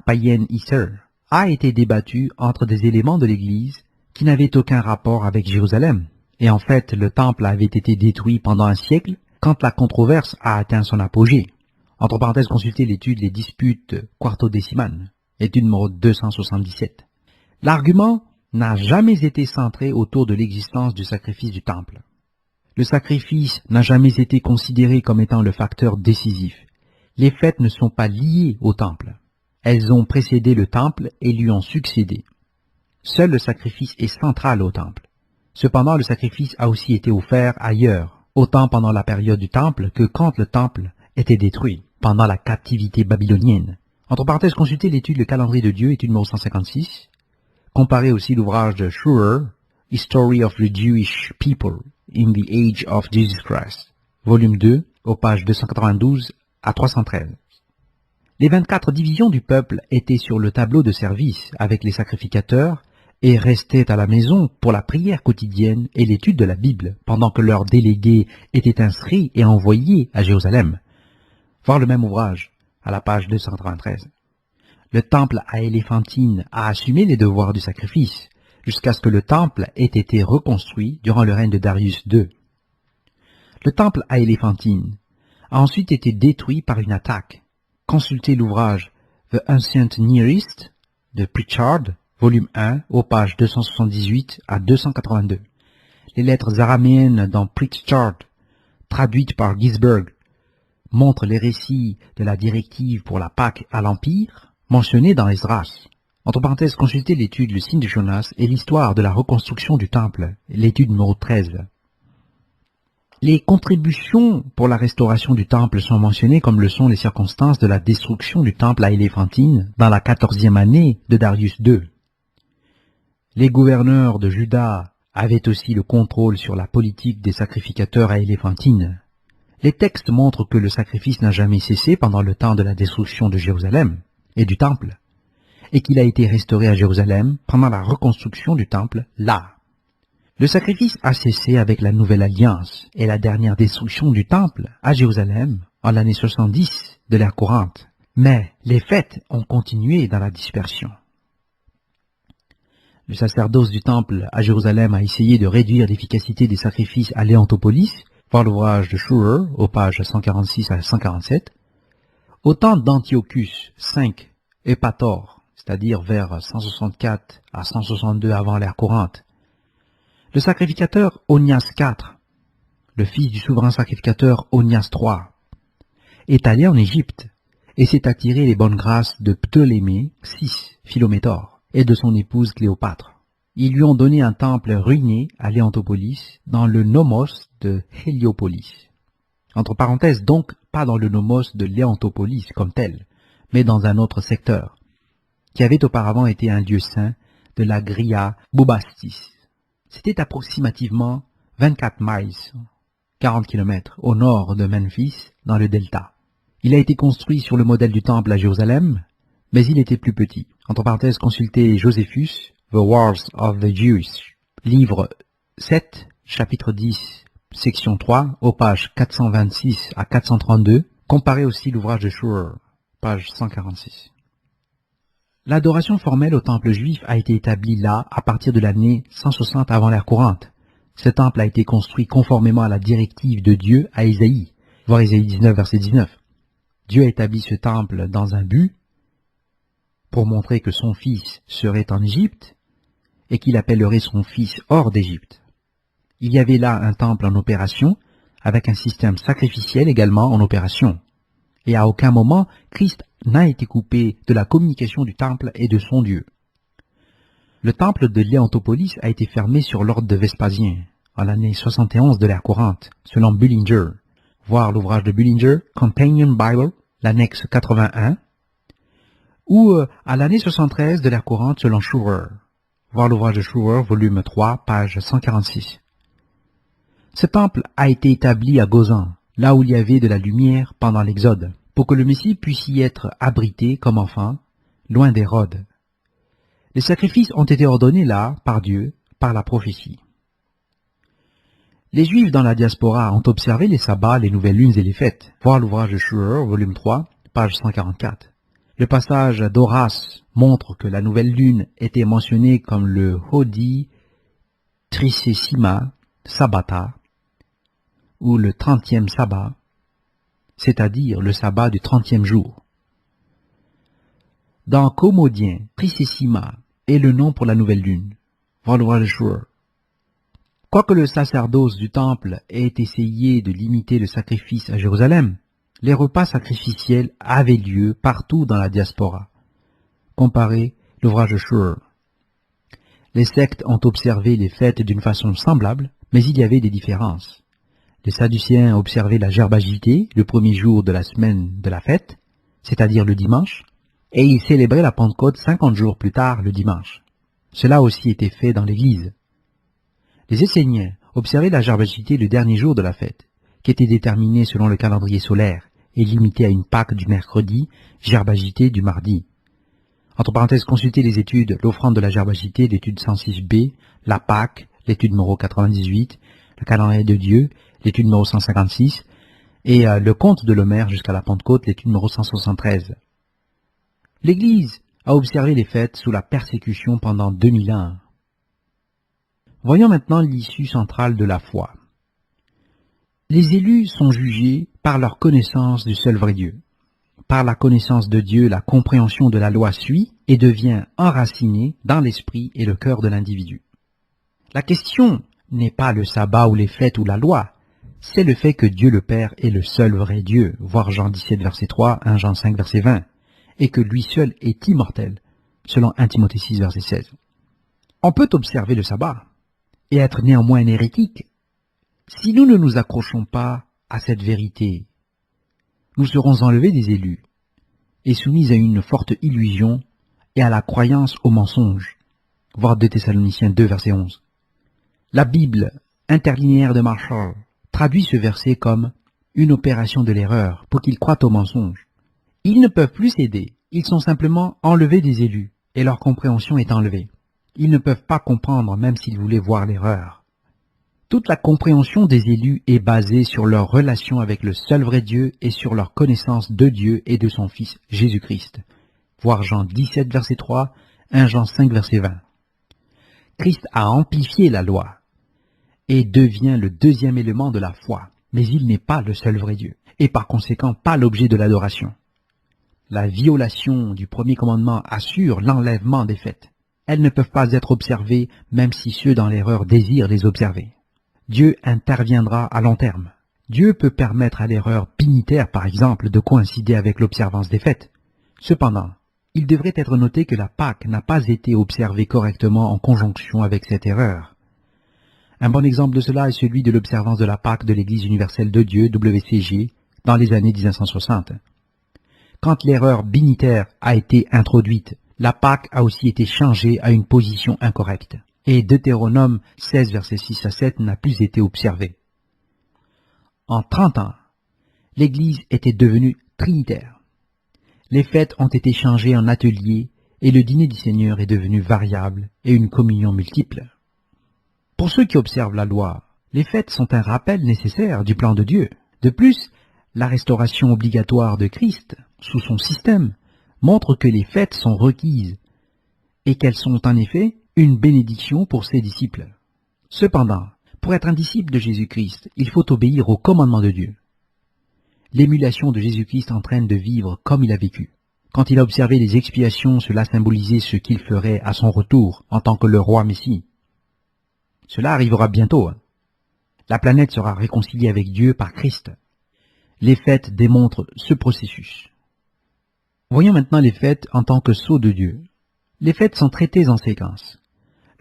païenne Easter, a été débattue entre des éléments de l'Église qui n'avaient aucun rapport avec Jérusalem. Et en fait, le temple avait été détruit pendant un siècle quand la controverse a atteint son apogée. Entre parenthèses, consultez l'étude Les disputes quartodécimanes, étude numéro 277. L'argument n'a jamais été centré autour de l'existence du sacrifice du temple. Le sacrifice n'a jamais été considéré comme étant le facteur décisif. Les fêtes ne sont pas liées au temple. Elles ont précédé le temple et lui ont succédé. Seul le sacrifice est central au temple. Cependant, le sacrifice a aussi été offert ailleurs, autant pendant la période du temple que quand le temple était détruit, pendant la captivité babylonienne. Entre parenthèses, consultez l'étude Le calendrier de Dieu, étude numéro 156. Comparez aussi l'ouvrage de Scheurer, History of the Jewish People in the Age of Jesus Christ, volume 2, aux pages 292 à 313. Les 24 divisions du peuple étaient sur le tableau de service avec les sacrificateurs et restaient à la maison pour la prière quotidienne et l'étude de la Bible, pendant que leurs délégués étaient inscrits et envoyés à Jérusalem. Voir le même ouvrage, à la page 293. Le temple à Éléphantine a assumé les devoirs du sacrifice, jusqu'à ce que le temple ait été reconstruit durant le règne de Darius II. Le temple à Éléphantine a ensuite été détruit par une attaque. Consultez l'ouvrage The Ancient Near East de Pritchard, volume 1, aux pages 278 à 282. Les lettres araméennes dans Pritchard, traduites par Gisberg, montrent les récits de la directive pour la Pâque à l'Empire, mentionnés dans Esdras. Entre parenthèses, consultez l'étude Le signe de Jonas et l'histoire de la reconstruction du temple, l'étude numéro 13. Les contributions pour la restauration du temple sont mentionnées comme le sont les circonstances de la destruction du temple à Éléphantine dans la 14e année de Darius II. Les gouverneurs de Juda avaient aussi le contrôle sur la politique des sacrificateurs à Éléphantine. Les textes montrent que le sacrifice n'a jamais cessé pendant le temps de la destruction de Jérusalem et du temple, et qu'il a été restauré à Jérusalem pendant la reconstruction du temple là. Le sacrifice a cessé avec la Nouvelle Alliance et la dernière destruction du temple à Jérusalem en l'année 70 de l'ère courante. Mais les fêtes ont continué dans la dispersion. Le sacerdoce du temple à Jérusalem a essayé de réduire l'efficacité des sacrifices à Léantopolis, voir l'ouvrage de Scheurer aux pages 146 à 147. Au temps d'Antiochus V Épator, c'est-à-dire vers 164 à 162 avant l'ère courante, le sacrificateur Onias IV, le fils du souverain sacrificateur Onias III, est allé en Égypte et s'est attiré les bonnes grâces de Ptolémée VI Philométor et de son épouse Cléopâtre. Ils lui ont donné un temple ruiné à Léantopolis dans le nomos de Héliopolis. Entre parenthèses donc, pas dans le nomos de Léantopolis comme tel, mais dans un autre secteur, qui avait auparavant été un lieu saint de la Gria Boubastis. C'était approximativement 24 miles, 40 km, au nord de Memphis, dans le delta. Il a été construit sur le modèle du temple à Jérusalem, mais il était plus petit. Entre parenthèses, consultez Joséphus, The Wars of the Jews, livre 7, chapitre 10, section 3, aux pages 426 à 432. Comparez aussi l'ouvrage de Scheurer, page 146. L'adoration formelle au temple juif a été établie là à partir de l'année 160 avant l'ère courante. Ce temple a été construit conformément à la directive de Dieu à Ésaïe, voir Ésaïe 19, verset 19. Dieu a établi ce temple dans un but pour montrer que son fils serait en Égypte et qu'il appellerait son fils hors d'Égypte. Il y avait là un temple en opération avec un système sacrificiel également en opération. Et à aucun moment, Christ n'a été coupé de la communication du temple et de son Dieu. Le temple de Léantopolis a été fermé sur l'ordre de Vespasien, en l'année 71 de l'ère courante, selon Bullinger. Voir l'ouvrage de Bullinger, Companion Bible, l'annexe 81, ou à l'année 73 de l'ère courante, selon Scheurer. Voir l'ouvrage de Scheurer, volume 3, page 146. Ce temple a été établi à Gozan, là où il y avait de la lumière pendant l'Exode, pour que le Messie puisse y être abrité comme enfant, loin d'Hérode. Les sacrifices ont été ordonnés là, par Dieu, par la prophétie. Les Juifs dans la diaspora ont observé les sabbats, les nouvelles lunes et les fêtes. Voir l'ouvrage de Scheurer, volume 3, page 144. Le passage d'Horace montre que la nouvelle lune était mentionnée comme le Hodi Tricesima Sabbata, ou le 30e sabbat, c'est-à-dire le sabbat du 30e jour. Dans Commodien, Tricesima est le nom pour la nouvelle lune. Voir l'ouvrage de Scheurer. Quoique le sacerdoce du temple ait essayé de limiter le sacrifice à Jérusalem, les repas sacrificiels avaient lieu partout dans la diaspora. Comparez l'ouvrage de Schur. Les sectes ont observé les fêtes d'une façon semblable, mais il y avait des différences. Les Sadducéens observaient la gerbagité le premier jour de la semaine de la fête, c'est-à-dire le dimanche, et ils célébraient la Pentecôte 50 jours plus tard le dimanche. Cela a aussi été fait dans l'Église. Les Esséniens observaient la gerbagité le dernier jour de la fête, qui était déterminée selon le calendrier solaire et limitée à une Pâque du mercredi, gerbagité du mardi. Entre parenthèses, consultez les études, l'offrande de la gerbagité, l'étude 106b, la Pâque, l'étude numéro 98, le calendrier de Dieu, l'étude numéro 156, et le conte de l'Homère jusqu'à la Pentecôte, l'étude numéro 173. L'Église a observé les fêtes sous la persécution pendant 2000 ans. Voyons maintenant l'issue centrale de la foi. Les élus sont jugés par leur connaissance du seul vrai Dieu. Par la connaissance de Dieu, la compréhension de la loi suit et devient enracinée dans l'esprit et le cœur de l'individu. La question n'est pas le sabbat ou les fêtes ou la loi, c'est le fait que Dieu le Père est le seul vrai Dieu, voir Jean 17 verset 3, 1 Jean 5 verset 20, et que lui seul est immortel, selon 1 Timothée 6 verset 16. On peut observer le sabbat et être néanmoins un hérétique. Si nous ne nous accrochons pas à cette vérité, nous serons enlevés des élus et soumis à une forte illusion et à la croyance au mensonge, voir 2 Thessaloniciens 2 verset 11. La Bible interlinéaire de Marshall traduit ce verset comme une opération de l'erreur pour qu'ils croient au mensonge. Ils ne peuvent plus céder, ils sont simplement enlevés des élus et leur compréhension est enlevée. Ils ne peuvent pas comprendre même s'ils voulaient voir l'erreur. Toute la compréhension des élus est basée sur leur relation avec le seul vrai Dieu et sur leur connaissance de Dieu et de son Fils Jésus-Christ. Voir Jean 17 verset 3, 1 Jean 5 verset 20. Christ a amplifié la loi et devient le deuxième élément de la foi, mais il n'est pas le seul vrai Dieu et par conséquent pas l'objet de l'adoration. La violation du premier commandement assure l'enlèvement des fêtes. Elles ne peuvent pas être observées même si ceux dans l'erreur désirent les observer. Dieu interviendra à long terme. Dieu peut permettre à l'erreur binitaire, par exemple, de coïncider avec l'observance des fêtes. Cependant, il devrait être noté que la Pâque n'a pas été observée correctement en conjonction avec cette erreur. Un bon exemple de cela est celui de l'observance de la Pâque de l'Église universelle de Dieu, WCG, dans les années 1960. Quand l'erreur binitaire a été introduite, la Pâque a aussi été changée à une position incorrecte. Et Deutéronome 16, versets 6 à 7 n'a plus été observé. En 30 ans, l'Église était devenue trinitaire. Les fêtes ont été changées en ateliers et le dîner du Seigneur est devenu variable et une communion multiple. Pour ceux qui observent la loi, les fêtes sont un rappel nécessaire du plan de Dieu. De plus, la restauration obligatoire de Christ, sous son système, montre que les fêtes sont requises et qu'elles sont en effet une bénédiction pour ses disciples. Cependant, pour être un disciple de Jésus-Christ, il faut obéir au commandement de Dieu. L'émulation de Jésus-Christ entraîne de vivre comme il a vécu. Quand il a observé les expiations, cela symbolisait ce qu'il ferait à son retour en tant que le roi Messie. Cela arrivera bientôt. La planète sera réconciliée avec Dieu par Christ. Les fêtes démontrent ce processus. Voyons maintenant les fêtes en tant que sceau de Dieu. Les fêtes sont traitées en séquence.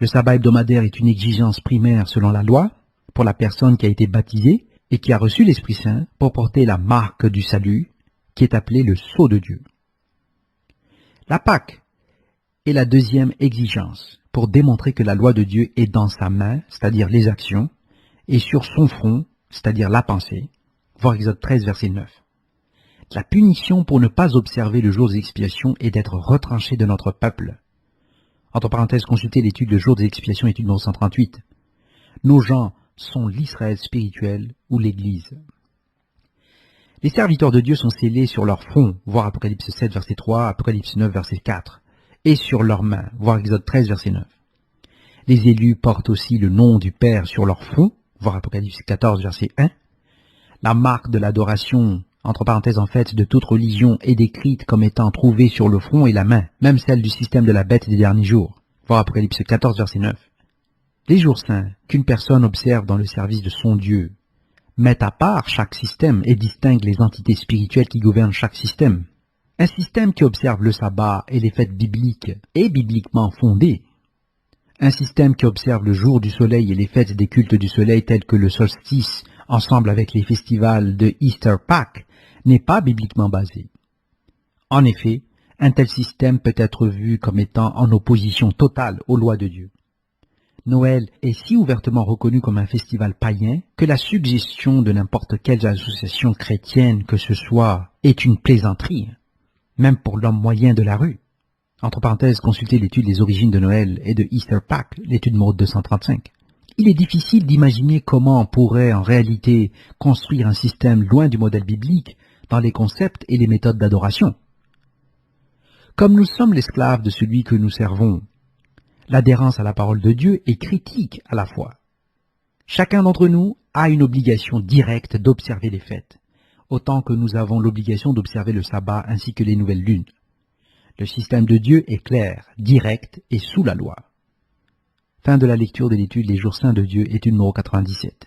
Le sabbat hebdomadaire est une exigence primaire selon la loi pour la personne qui a été baptisée et qui a reçu l'Esprit Saint pour porter la marque du salut qui est appelée le sceau de Dieu. La Pâque est la deuxième exigence pour démontrer que la loi de Dieu est dans sa main, c'est-à-dire les actions, et sur son front, c'est-à-dire la pensée, voir Exode 13, verset 9. La punition pour ne pas observer le jour des expiations est d'être retranché de notre peuple. Entre parenthèses, consultez l'étude Le jour des expiations, étude numéro 138. Nos gens sont l'Israël spirituel ou l'Église. Les serviteurs de Dieu sont scellés sur leur front, voir Apocalypse 7, verset 3, Apocalypse 9, verset 4, et sur leurs mains, voir Exode 13, verset 9. Les élus portent aussi le nom du Père sur leur front, voir Apocalypse 14, verset 1. La marque de l'adoration, entre parenthèses en fait, de toute religion est décrite comme étant trouvée sur le front et la main, même celle du système de la bête des derniers jours. Voir Apocalypse 14, verset 9. Les jours saints qu'une personne observe dans le service de son Dieu mettent à part chaque système et distinguent les entités spirituelles qui gouvernent chaque système. Un système qui observe le sabbat et les fêtes bibliques est bibliquement fondé. Un système qui observe le jour du soleil et les fêtes des cultes du soleil tels que le solstice, ensemble avec les festivals de Easter Pâques, n'est pas bibliquement basé. En effet, un tel système peut être vu comme étant en opposition totale aux lois de Dieu. Noël est si ouvertement reconnu comme un festival païen que la suggestion de n'importe quelle association chrétienne que ce soit est une plaisanterie, même pour l'homme moyen de la rue. Entre parenthèses, consultez l'étude des origines de Noël et de Easter Pâques, l'étude numéro 235. Il est difficile d'imaginer comment on pourrait en réalité construire un système loin du modèle biblique dans les concepts et les méthodes d'adoration. Comme nous sommes l'esclave de celui que nous servons, l'adhérence à la parole de Dieu est critique à la fois. Chacun d'entre nous a une obligation directe d'observer les fêtes, autant que nous avons l'obligation d'observer le sabbat ainsi que les nouvelles lunes. Le système de Dieu est clair, direct et sous la loi. Fin de la lecture de l'étude Les jours saints de Dieu, étude numéro 97.